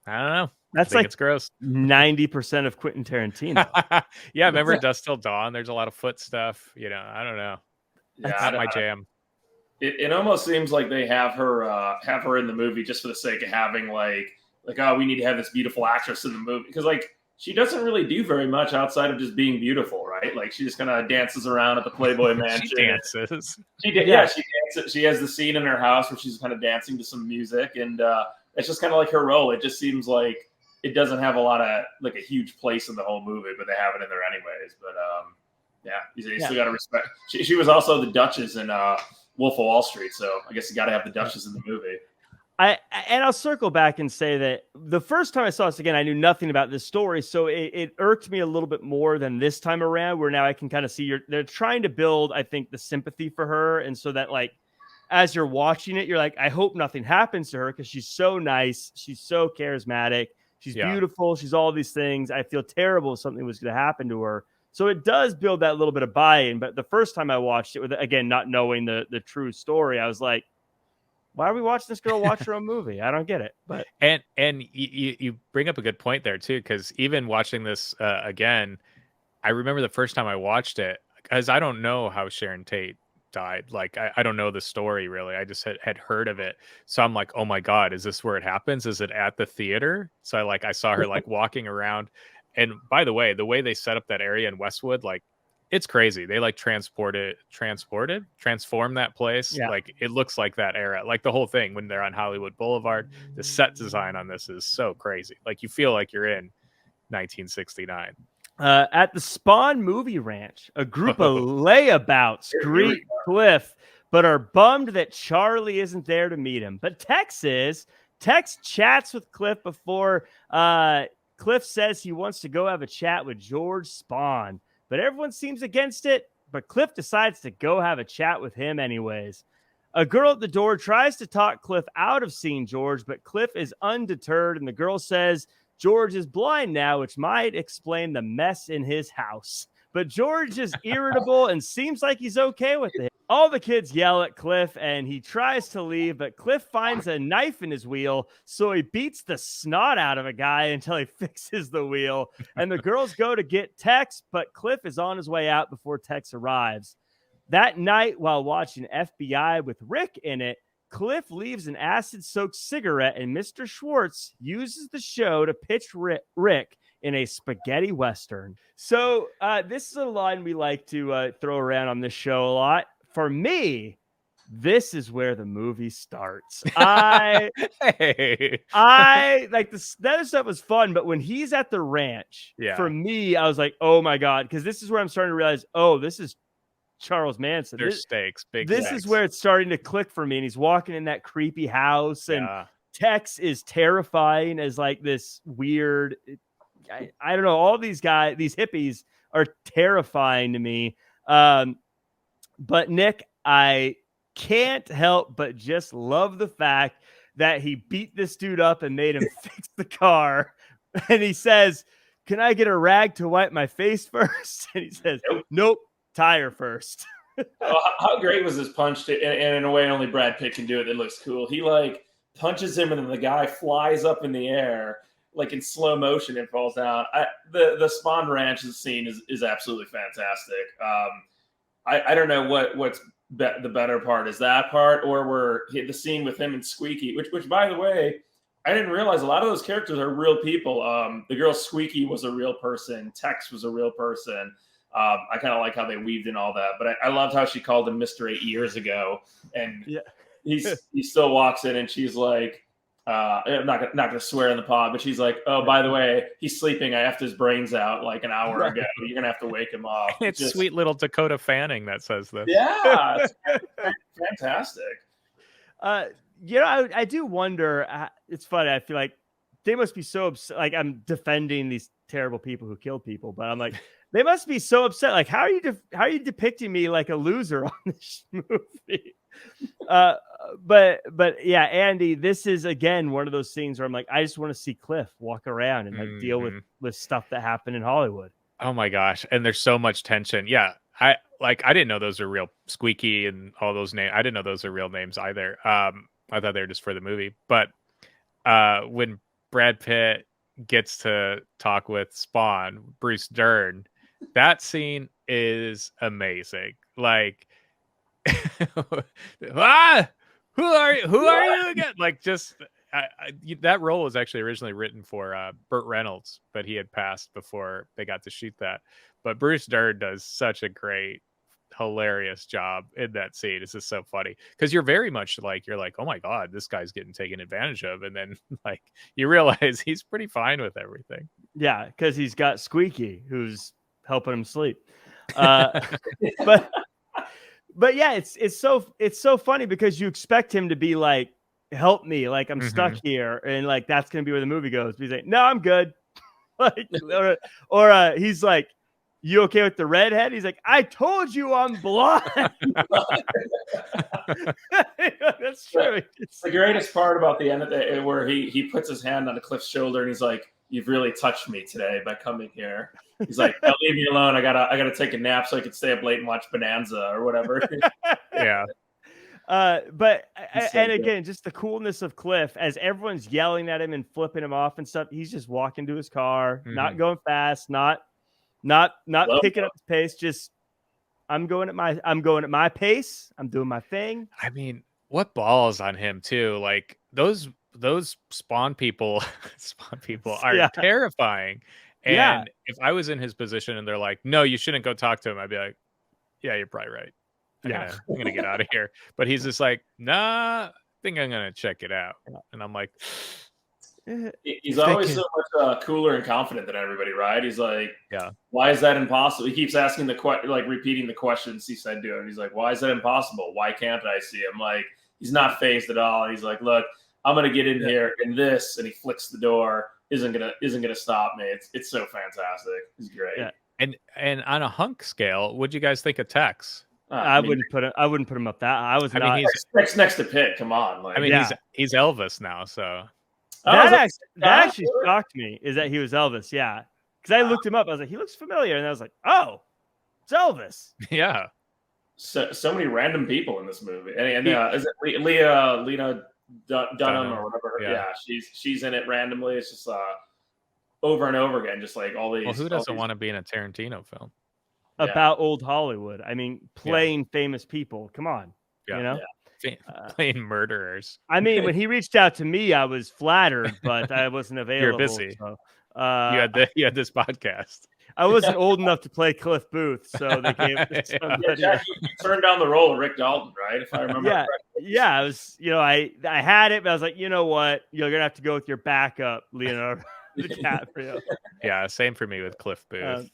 I don't know. That's like it's gross. 90% of Quentin Tarantino. Yeah, remember Dust Till Dawn? There's a lot of foot stuff. I don't know. That's not my jam. It almost seems like they have her in the movie just for the sake of having like oh, we need to have this beautiful actress in the movie, because like she doesn't really do very much outside of just being beautiful, right? Like she just kind of dances around at the Playboy Mansion. She dances. She dances. She has the scene in her house where she's kind of dancing to some music, and it's just kind of like her role. It just seems like it doesn't have a lot of like a huge place in the whole movie, but they have it in there anyways. But you still got to respect. She was also the Duchess in Wolf of Wall Street, so I guess you got to have the Duchess in the movie. I'll circle back and say that the first time I saw this again, I knew nothing about this story, so it irked me a little bit more than this time around, where now I can kind of see they're trying to build, I think, the sympathy for her, and so that like as you're watching it, you're like, I hope nothing happens to her because she's so nice, she's so charismatic, she's beautiful, she's all these things. I feel terrible if something was going to happen to her. So it does build that little bit of buy-in. But the first time I watched it, with again not knowing the true story, I was like, why are we watching this girl watch her own movie? I don't get it. But and you bring up a good point there too, because even watching this again, I remember the first time I watched it, because I don't know how Sharon Tate died. Like I don't know the story really. I just had heard of it. So I'm like, oh my God, is this where it happens? Is it at the theater? So I saw her like walking around. And by the way they set up that area in Westwood, like it's crazy. They like transform that place. Yeah. Like it looks like that era, like the whole thing when they're on Hollywood Boulevard. The set design on this is so crazy. Like you feel like you're in 1969. At the Spawn Movie Ranch, a group of layabouts greet Cliff, but are bummed that Charlie isn't there to meet him. But Tex is. Tex chats with Cliff before Cliff says he wants to go have a chat with George Spawn. But everyone seems against it, but Cliff decides to go have a chat with him anyways. A girl at the door tries to talk Cliff out of seeing George, but Cliff is undeterred, and the girl says George is blind now, which might explain the mess in his house. but George is irritable and seems like he's okay with it. All the kids yell at Cliff and he tries to leave, but Cliff finds a knife in his wheel. So he beats the snot out of a guy until he fixes the wheel. And the girls go to get Tex, but Cliff is on his way out before Tex arrives. That night, while watching FBI with Rick in it, Cliff leaves an acid-soaked cigarette, and Mr. Schwartz uses the show to pitch Rick in a spaghetti western. So this is a line we like to throw around on this show a lot. For me, this is where the movie starts. I like this. That other stuff was fun, but when he's at the ranch, for me, I was like, oh my God, because this is where I'm starting to realize, oh, this is Charles Manson. There's stakes, big This stakes. is where it's starting to click for me. And he's walking in that creepy house, and Tex is terrifying as like this weird. I don't know. All these guys, these hippies, are terrifying to me. But Nick, I can't help but just love the fact that he beat this dude up and made him fix the car. And he says, "Can I get a rag to wipe my face first?" And he says, "Nope, tire first." How great was this punch? And in a way, only Brad Pitt can do it. It looks cool. He like punches him, and then the guy flies up in the air like in slow motion and falls down. The Spawn Ranch scene is absolutely fantastic. I don't know what's the better part, is that part or the scene with him and Squeaky, which by the way, I didn't realize a lot of those characters are real people. The girl Squeaky was a real person. Tex was a real person. I kind of like how they weaved in all that, but I loved how she called him Mr. 8 years ago, and he still walks in and she's like, I'm not gonna swear in the pod, but she's like, "Oh, by the way, he's sleeping. I effed his brains out like an hour ago. You're gonna have to wake him up." It's just sweet little Dakota Fanning that says this. Yeah, it's fantastic. I do wonder. It's funny. I feel like they must be so upset. Like, I'm defending these terrible people who kill people, but I'm like, they must be so upset. Like, how are you depicting me like a loser on this movie? But yeah, Andy, this is again one of those scenes where I'm like, I just want to see Cliff walk around and like deal with stuff that happened in Hollywood. Oh my gosh, and there's so much tension. Yeah, I didn't know those are real. Squeaky and all those names. I didn't know those are real names either. I thought they were just for the movie. But when Brad Pitt gets to talk with Spawn, Bruce Dern, that scene is amazing. Like, who are you again? Like, just that role was actually originally written for Burt Reynolds, but he had passed before they got to shoot that. But Bruce Dern does such a great, hilarious job in that scene. It's just so funny because you're very much like, you're like, oh my God, this guy's getting taken advantage of, and then like you realize he's pretty fine with everything. Yeah, because he's got Squeaky who's helping him sleep. But yeah, it's so funny because you expect him to be like, help me, like I'm stuck here, and like that's gonna be where the movie goes. But he's like, no, I'm good. Like, or he's like, you okay with the redhead? He's like, I told you I'm blind. That's true. It's the greatest part about the end of it, where he puts his hand on Cliff's shoulder and he's like, "You've really touched me today by coming here." He's like, "Now leave me alone. I gotta take a nap so I can stay up late and watch Bonanza or whatever." Yeah. And again, just the coolness of Cliff as everyone's yelling at him and flipping him off and stuff. He's just walking to his car, not going fast, not picking up his pace. Just I'm going at my pace. I'm doing my thing. I mean, what balls on him too? Like those Spawn people are terrifying. And if I was in his position and they're like, "No, you shouldn't go talk to him," I'd be like, "Yeah, you're probably right. I'm gonna get out of here." But he's just like, "Nah, I think I'm gonna check it out." And I'm like, he's always so much cooler and confident than everybody, right? He's like, "Why is that impossible?" He keeps asking repeating the questions he said to him. He's like, "Why is that impossible? Why can't I see him?" Like, he's not phased at all. And he's like, "Look, I'm gonna get in here, and this," and he flicks the door. Isn't gonna stop me. It's so fantastic. It's great. Yeah. And on a hunk scale, what'd you guys think of Tex? I wouldn't put him up that. I mean, he's next to Pitt. Come on. Like, I mean, he's Elvis now, so that actually shocked me. Is that he was Elvis? Yeah, because I looked him up. I was like, he looks familiar, and I was like, oh, It's Elvis. Yeah. So many random people in this movie, and is it Lena Dunham or whatever? Yeah, she's in it randomly. It's just over and over again, just like all these. Well, who doesn't want to be in a Tarantino film about old Hollywood? I mean, playing famous people. Come on, you know, playing murderers. I mean, when he reached out to me, I was flattered, but I wasn't available. You're busy. So, you had this podcast. I wasn't old enough to play Cliff Booth, so they gave it to somebody. Yeah, you turned down the role of Rick Dalton, right? If I remember correctly. Yeah. I was, I had it, but I was like, you know what? You're gonna have to go with your backup, Leonardo DiCaprio. Yeah, same for me with Cliff Booth.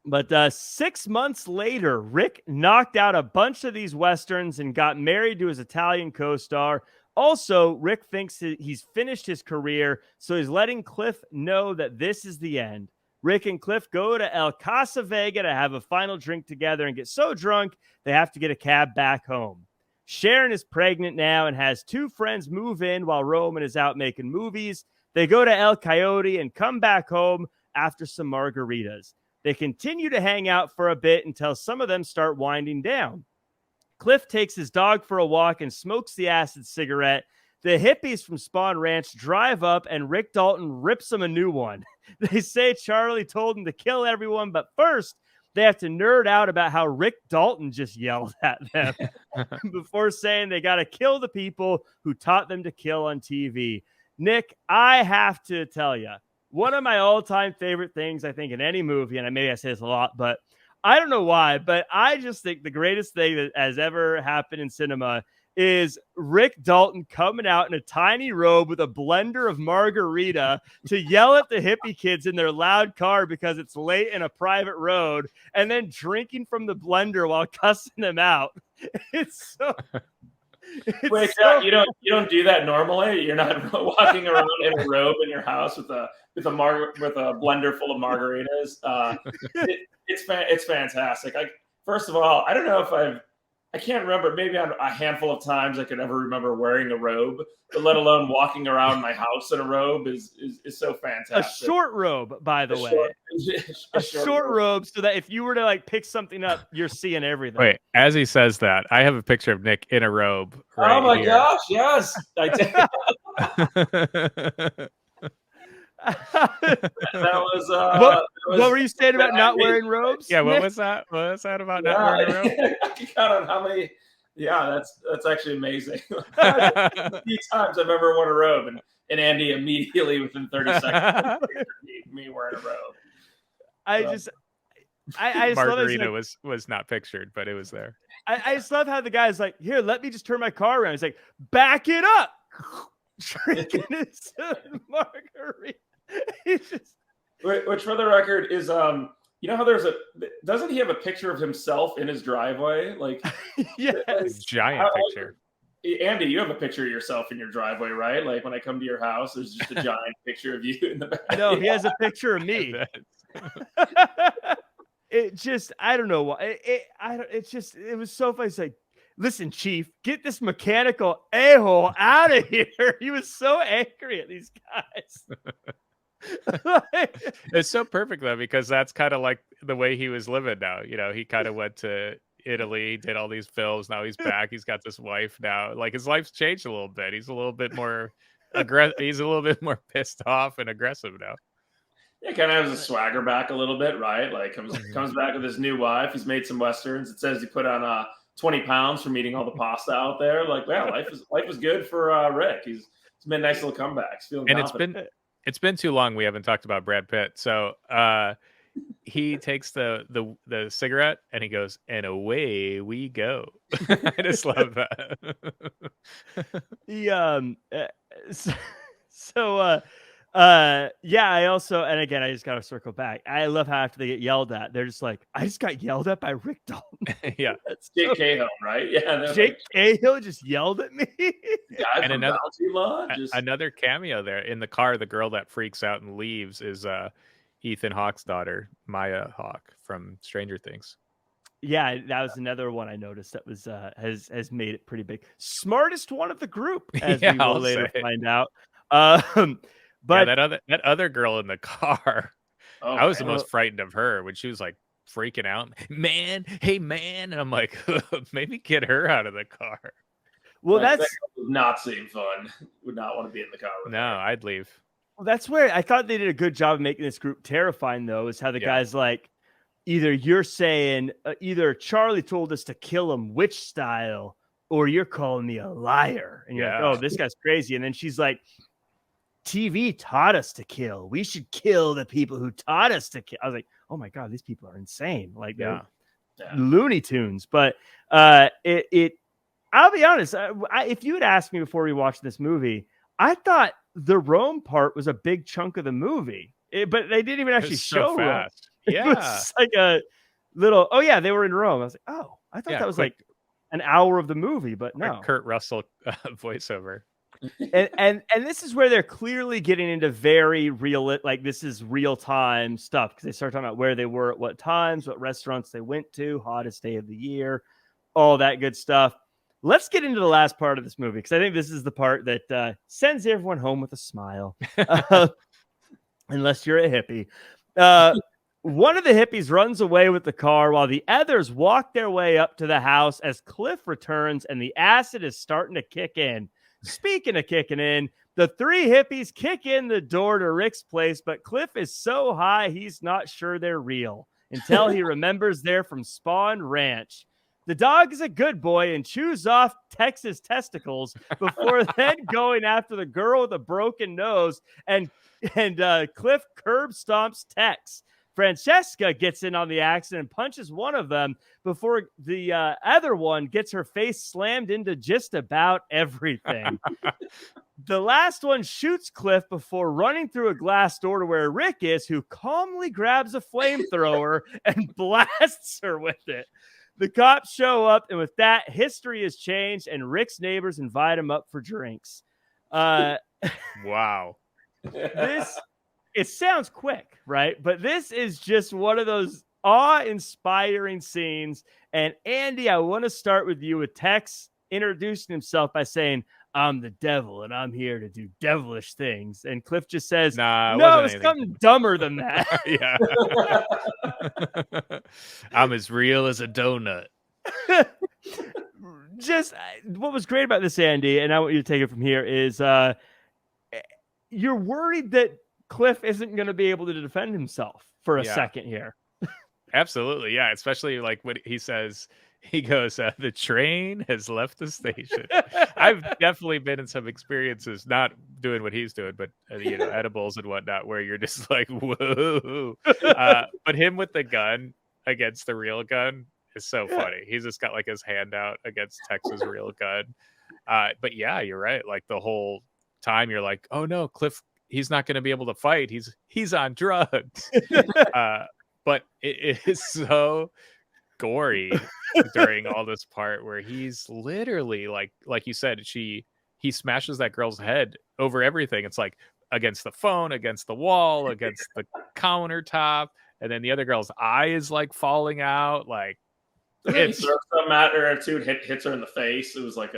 But 6 months later, Rick knocked out a bunch of these westerns and got married to his Italian co-star. Also, Rick thinks he's finished his career, so he's letting Cliff know that this is the end. Rick and Cliff go to El Casa Vega to have a final drink together and get so drunk they have to get a cab back home. Sharon is pregnant now and has 2 friends move in while Roman is out making movies. They go to El Coyote and come back home after some margaritas. They continue to hang out for a bit until some of them start winding down. Cliff takes his dog for a walk and smokes the acid cigarette. The hippies from Spawn Ranch drive up and Rick Dalton rips them a new one. They say Charlie told him to kill everyone, but first they have to nerd out about how Rick Dalton just yelled at them before saying they got to kill the people who taught them to kill on TV. Nick, I have to tell you, one of my all-time favorite things, I think, in any movie, and maybe I say this a lot, but I don't know why, but I just think the greatest thing that has ever happened in cinema is Rick Dalton coming out in a tiny robe with a blender of margarita to yell at the hippie kids in their loud car because it's late in a private road, and then drinking from the blender while cussing them out. It's so... Wait, so... you don't do that normally? You're not walking around in a robe in your house with a blender full of margaritas. It's fantastic. First of all, I don't know if I can't remember. Maybe on a handful of times I could ever remember wearing a robe, but let alone walking around my house in a robe is so fantastic. A short robe, by the way. A short robe, so that if you were to like pick something up, you're seeing everything. Wait, as he says that, I have a picture of Nick in a robe. Right oh my here. gosh, yes. I did. That was what were you saying about not wearing robes? Yeah, what was that? What was that about not wearing a robe? I count on how many. Yeah, that's actually amazing. A few times I've ever worn a robe, and Andy immediately within 30 seconds me wearing a robe. I just Margarita love it. was not pictured, but it was there. I just love how the guy's like, here, let me just turn my car around. He's like, back it up. Drinking his margarita. Which for the record is you know how doesn't he have a picture of himself in his driveway? Like yes. Giant picture. Andy, you have a picture of yourself in your driveway, right? Like when I come to your house, there's just a giant picture of you in the back. No, he has a picture of me. It just, I don't know why. It was so funny. It's like, listen, Chief, get this mechanical a-hole out of here. He was so angry at these guys. It's so perfect though, because that's kind of like the way he was living now. You know, he kind of went to Italy, did all these films. Now he's back. He's got this wife now. Like his life's changed a little bit. He's a little bit more aggressive. He's a little bit more pissed off and aggressive now. Yeah, kind of has a swagger back a little bit, right? Like comes back with his new wife. He's made some westerns. It says he put on 20 pounds from eating all the pasta out there. Like, wow, life was good for Rick. He's made nice little comebacks. Feeling and confident. it's been too long. We haven't talked about Brad Pitt. So he takes the cigarette and he goes, and away we go. I just love that. Yeah, I also, and again, I just gotta circle back. I love how after they get yelled at, they're just like, I just got yelled at by Rick Dalton. Yeah. That's Jake Cahill, right? Yeah. Jake Cahill just yelled at me. And another cameo there in the car. The girl that freaks out and leaves is Ethan Hawke's daughter, Maya Hawke from Stranger Things. Yeah, that was another one I noticed that was has made it pretty big. Smartest one of the group, as we will later find out. But yeah, that other girl in the car, I was the most frightened of her when she was like freaking out, man, hey man, and I'm like, maybe get her out of the car. Well, that that's would not seem fun. Would not want to be in the car with No, her. I'd leave. that's where I thought they did a good job of making this group terrifying, though, is how the guy's like, either you're saying, either Charlie told us to kill him witch style, or you're calling me a liar. And you're like, oh, this guy's crazy. And then she's like, TV taught us to kill. We should kill the people who taught us to kill. I was like, oh my God, these people are insane. Like, Looney Tunes. But I'll be honest. If you had asked me before we watched this movie, I thought the Rome part was a big chunk of the movie, but they didn't even actually show Rome. Yeah, it was like a little. Oh yeah, they were in Rome. I was like, oh, I thought that was like an hour of the movie, but no. Kurt Russell voiceover. and this is where they're clearly getting into very real, like this is real time stuff, because they start talking about where they were at what times, what restaurants they went to, hottest day of the year, all that good stuff. Let's get into the last part of this movie, because I think this is the part that sends everyone home with a smile, unless you're a hippie. One of the hippies runs away with the car while the others walk their way up to the house as Cliff returns and the acid is starting to kick in. Speaking of kicking in, the three hippies kick in the door to Rick's place, but Cliff is so high he's not sure they're real until he remembers they're from Spawn Ranch. The dog is a good boy and chews off Tex's testicles before then going after the girl with a broken nose, and Cliff curb stomps Tex. Francesca gets in on the accident and punches one of them before the other one gets her face slammed into just about everything. The last one shoots Cliff before running through a glass door to where Rick is, who calmly grabs a flamethrower and blasts her with it. The cops show up, and with that, history has changed, and Rick's neighbors invite him up for drinks. Wow. It sounds quick, right? But this is just one of those awe-inspiring scenes. And Andy, I want to start with you with Tex introducing himself by saying, I'm the devil and I'm here to do devilish things. And Cliff just says, no, it's something dumber than that. Yeah. I'm as real as a donut. Just what was great about this, Andy, and I want you to take it from here, is you're worried that Cliff isn't going to be able to defend himself for a second here. Absolutely. Yeah. Especially like when he says, he goes, the train has left the station. I've definitely been in some experiences, not doing what he's doing, but edibles and whatnot, where you're just like, whoa. But him with the gun against the real gun is so funny. He's just got like his hand out against Tex's real gun. But yeah, you're right. Like the whole time you're like, oh no, Cliff, he's not going to be able to fight. He's on drugs. But it is so gory during all this part where he's literally like you said, he smashes that girl's head over everything. It's like against the phone, against the wall, against the countertop, and then the other girl's eye is like falling out. Like he throws something at her too, hits her in the face. It was like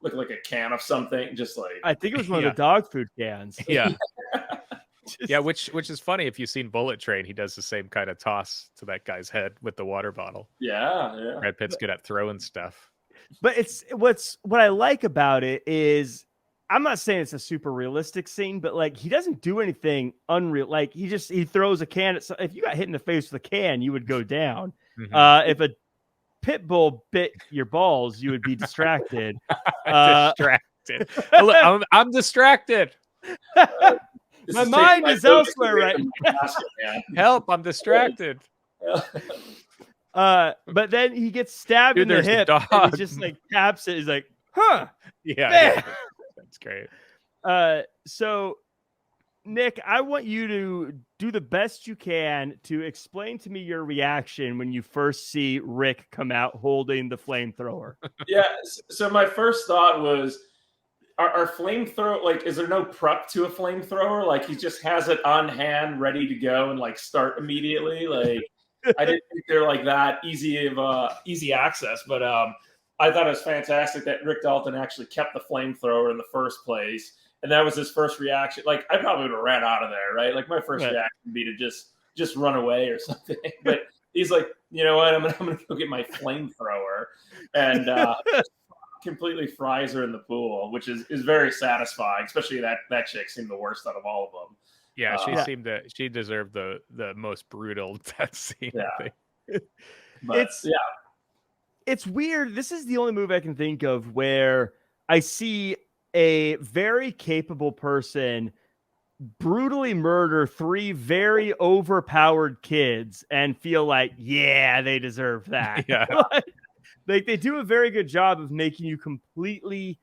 looked like a can of something, just like I think it was one of the dog food cans. Yeah. Yeah, which is funny. If you've seen Bullet Train, he does the same kind of toss to that guy's head with the water bottle. Yeah. Brad Pitt's good at throwing stuff. But what I like about it is, I'm not saying it's a super realistic scene, but like he doesn't do anything unreal. Like he throws a can at. If you got hit in the face with a can, you would go down. Mm-hmm. If a pit bull bit your balls, you would be distracted. Distracted. I'm distracted. My mind is elsewhere right now. Help, I'm distracted. But then he gets stabbed in the hip and he just like taps it. He's like, huh. Yeah. That's great. So Nick, I want you to do the best you can to explain to me your reaction when you first see Rick come out holding the flamethrower. Yeah. So my first thought was, Are flamethrower, like, is there no prep to a flamethrower? Like, he just has it on hand, ready to go and like start immediately. Like, I didn't think they're like that easy access, but I thought it was fantastic that Rick Dalton actually kept the flamethrower in the first place, and that was his first reaction. Like, I probably would have ran out of there, right? Like, my first reaction would be to just run away or something. But he's like, you know what, I'm gonna go get my flamethrower, and completely fries her in the pool, which is very satisfying. Especially that chick seemed the worst out of all of them. Yeah, she deserved the most brutal death scene. Yeah. I think. But it's weird. This is the only movie I can think of where I see a very capable person brutally murder 3 very overpowered kids and feel like, yeah, they deserve that. Yeah. Like they do a very good job of making you completely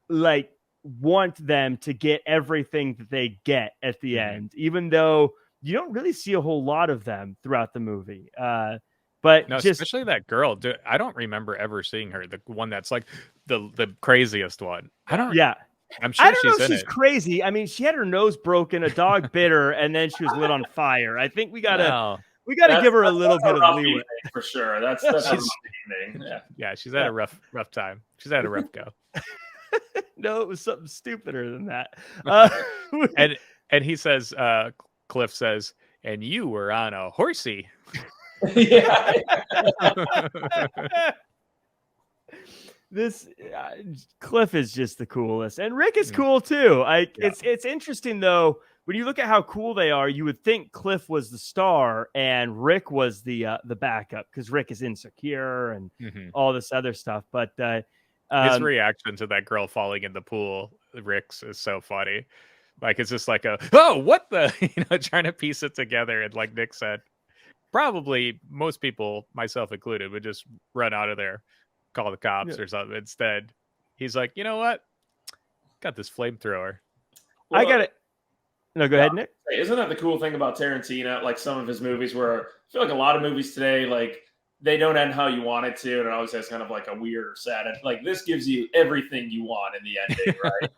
like want them to get everything that they get at the end, even though you don't really see a whole lot of them throughout the movie. But No, just especially that girl. I don't remember ever seeing her. The one that's like the craziest one. yeah. I'm sure I don't know she's if in she's it. crazy. I mean, she had her nose broken, a dog bit her, and then she was lit on fire. I think we gotta give her a little bit of leeway for sure. That's a rough evening. Yeah, she's had a rough time. She's had a rough go. No, it was something stupider than that. And he says, Cliff says, and you were on a horsey. Yeah. This Cliff is just the coolest, and Rick is cool too. It's interesting though when you look at how cool they are. You would think Cliff was the star and Rick was the backup because Rick is insecure and all this other stuff. But his reaction to that girl falling in the pool, Rick's, is so funny. Like it's just like what the trying to piece it together. And like Nick said, probably most people, myself included, would just run out of there, call the cops or something. Instead, he's like, you know what? Got this flamethrower. Well, I got it. No, go ahead, Nick. Isn't that the cool thing about Tarantino? Like some of his movies where I feel like a lot of movies today, like they don't end how you want it to. And it always has kind of like a weird or sad end. Like this gives you everything you want in the ending, right?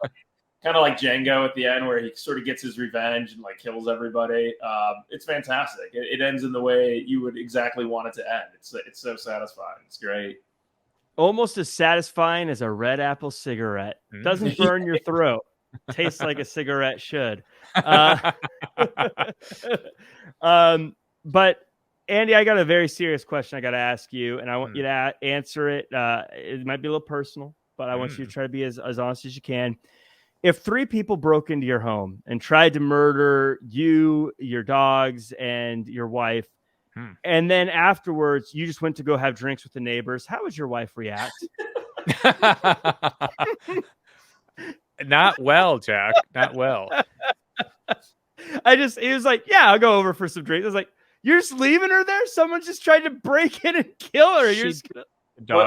Kind of like Django at the end where he sort of gets his revenge and like kills everybody. It's fantastic. It ends in the way you would exactly want it to end. It's so satisfying. It's great. Almost as satisfying as a red apple cigarette. Doesn't burn your throat. Tastes like a cigarette should. But Andy, I got a very serious question I got to ask you, and I want you to answer it. It might be a little personal, but I want you to try to be as honest as you can. If 3 people broke into your home and tried to murder you, your dogs, and your wife, and then afterwards you just went to go have drinks with the neighbors, how would your wife react? Not well, Jack. Not well. He was like, yeah, I'll go over for some drinks. I was like, you're just leaving her there? Someone just tried to break in and kill her. You're just gonna...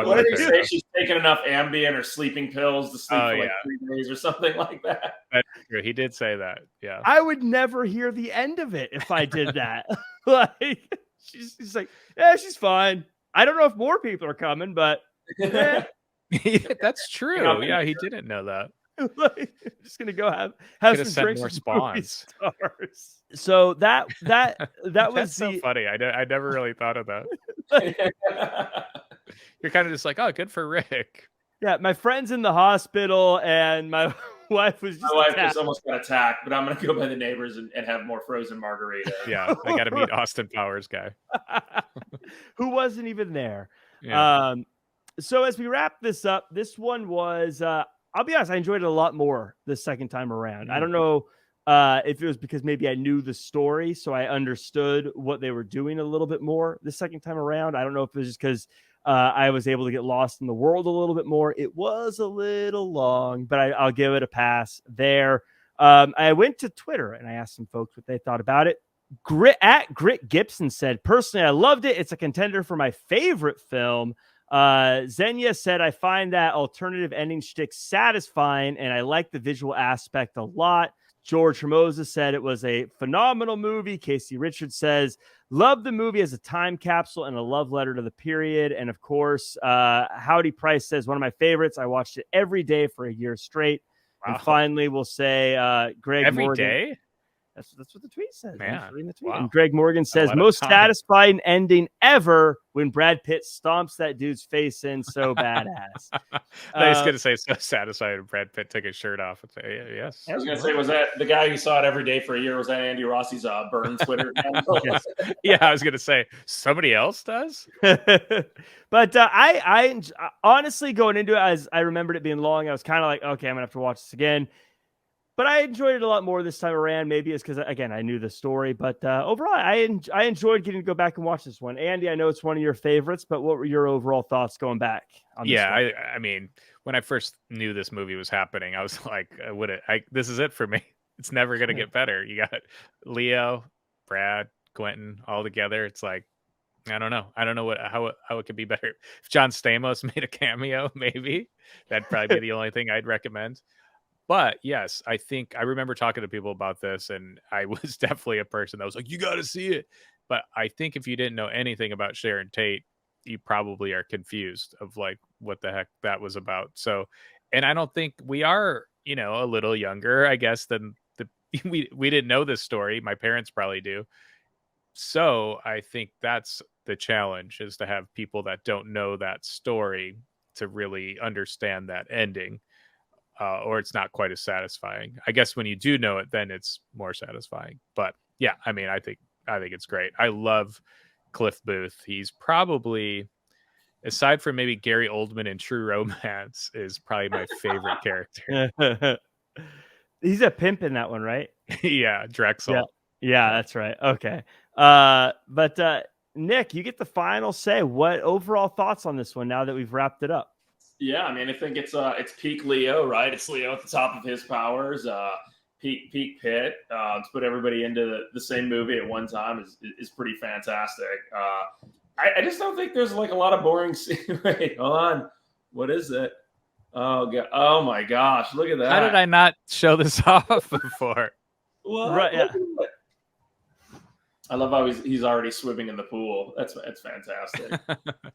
What did he say? She's taking enough Ambien or sleeping pills to sleep for like 3 days or something like that. That's true. He did say that. Yeah. I would never hear the end of it if I did that. Like she's like, yeah, she's fine. I don't know if more people are coming, but that's true. Yeah, he didn't know that. Like, just gonna go have some drinks more with spawns. stars. So that was That's so funny. I never really thought of that. You're kind of just like, oh, good for Rick. Yeah, my friend's in the hospital, and my wife was just almost got attacked, but I'm gonna go by the neighbors and have more frozen margarita. Yeah, I got to meet Austin Powers guy, who wasn't even there. Yeah. So as we wrap this up, this one was. I'll be honest, I enjoyed it a lot more the second time around. I don't know if it was because maybe I knew the story, so I understood what they were doing a little bit more the second time around. I don't know if it was just because I was able to get lost in the world a little bit more. It was a little long, but I'll give it a pass there. I went to Twitter and I asked some folks what they thought about it. Grit Gibson said, personally, I loved it. It's a contender for my favorite film. Xenia said, I find that alternative ending shtick satisfying, and I like the visual aspect a lot. George Hermosa said it was a phenomenal movie. Casey Richards says, love the movie as a time capsule and a love letter to the period. And of course, Howdy Price says, one of my favorites. I watched it every day for a year straight. Wow. And finally, we'll say Greg every Morgan. day? That's what the tweet says. Man, I'm just reading the tweet. wow. And Greg Morgan says, lot of most time. satisfying ending ever when Brad Pitt stomps that dude's face in so badass. I was going to say so satisfied when Brad Pitt took his shirt off. I'd say, yes. I was going to say, was that the guy who saw it every day for a year? Was that Andy Rossi's burn Twitter handle? Yes. Yeah, I was going to say somebody else does. But I honestly, going into it, as I remembered it being long, I was kind of like, okay, I'm gonna have to watch this again. But I enjoyed it a lot more this time around. Maybe it's because, again, I knew the story. But overall, I enjoyed getting to go back and watch this one. Andy, I know it's one of your favorites, but what were your overall thoughts going back on this one? I mean, when I first knew this movie was happening, I was like, this is it for me. It's never going to get better. You got Leo, Brad, Quentin all together. It's like, I don't know how it could be better. If John Stamos made a cameo, maybe that'd probably be the only thing I'd recommend. But yes, I think I remember talking to people about this, and I was definitely a person that was like, you got to see it. But I think if you didn't know anything about Sharon Tate, you probably are confused of like what the heck that was about. So, and I don't think we are, a little younger, I guess, than we didn't know this story. My parents probably do. So I think that's the challenge, is to have people that don't know that story to really understand that ending. Or it's not quite as satisfying. I guess when you do know it, then it's more satisfying. But yeah, I mean, I think it's great. I love Cliff Booth. He's probably, aside from maybe Gary Oldman in True Romance, is probably my favorite character. He's a pimp in that one, right? Yeah, Drexel. Yeah, that's right. Okay. But Nick, you get the final say. What overall thoughts on this one now that we've wrapped it up? Yeah, I mean, I think it's peak Leo, right? It's Leo at the top of his powers. Peak Pitt. To put everybody into the same movie at one time is pretty fantastic. I just don't think there's like a lot of boring scenes. Wait, hold on. What is it? Oh God! Oh my gosh! Look at that. How did I not show this off before? What? Right, yeah. I love how he's already swimming in the pool. That's fantastic.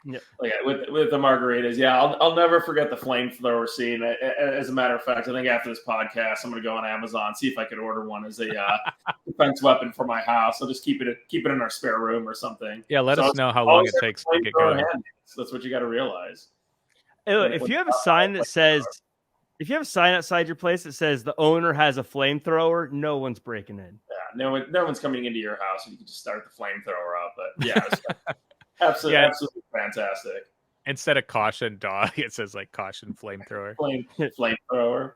Yep. Like with the margaritas. Yeah, I'll never forget the flamethrower scene. As a matter of fact, I think after this podcast, I'm gonna go on Amazon, see if I could order one as a defense weapon for my house. I'll just keep it in our spare room or something. Yeah, let us know how long it takes to get going. That's what you got to realize. If you have a sign that says, if you have a sign outside your place that says the owner has a flamethrower, no one's breaking in. Yeah, no one's coming into your house, and you can just start the flamethrower up. But yeah, absolutely fantastic. Instead of caution dog, it says like caution flamethrower. Flamethrower.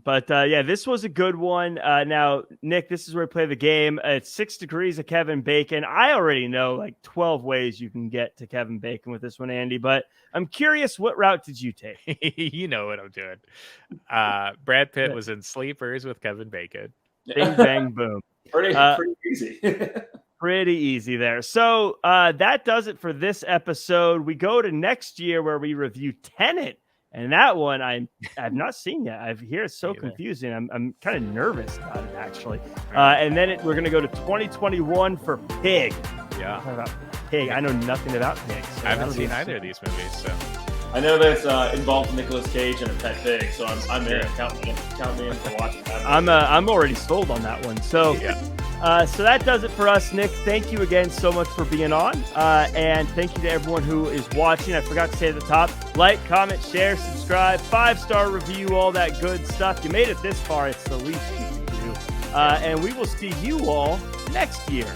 But this was a good one. Now, Nick, this is where we play the game. It's 6 degrees of Kevin Bacon. I already know like 12 ways you can get to Kevin Bacon with this one, Andy, but I'm curious, what route did you take? You know what I'm doing. Brad Pitt was in Sleepers with Kevin Bacon. Bing, bang, boom. Pretty easy. Pretty easy there. So that does it for this episode. We go to next year where we review Tenet. And that one I've not seen yet. I hear it's so confusing. I'm kind of nervous about it, actually. And then we're going to go to 2021 for Pig. Yeah. About Pig. I know nothing about Pig. So I haven't seen either of these movies. So I know that's involved Nicolas Cage and a pet pig. So I'm in. Count me in for watching that. I'm already sold on that one. So so that does it for us, Nick. Thank you again so much for being on. And thank you to everyone who is watching. I forgot to say at the top, like, comment, share, subscribe, 5-star review, all that good stuff. You made it this far. It's the least you can do. And we will see you all next year.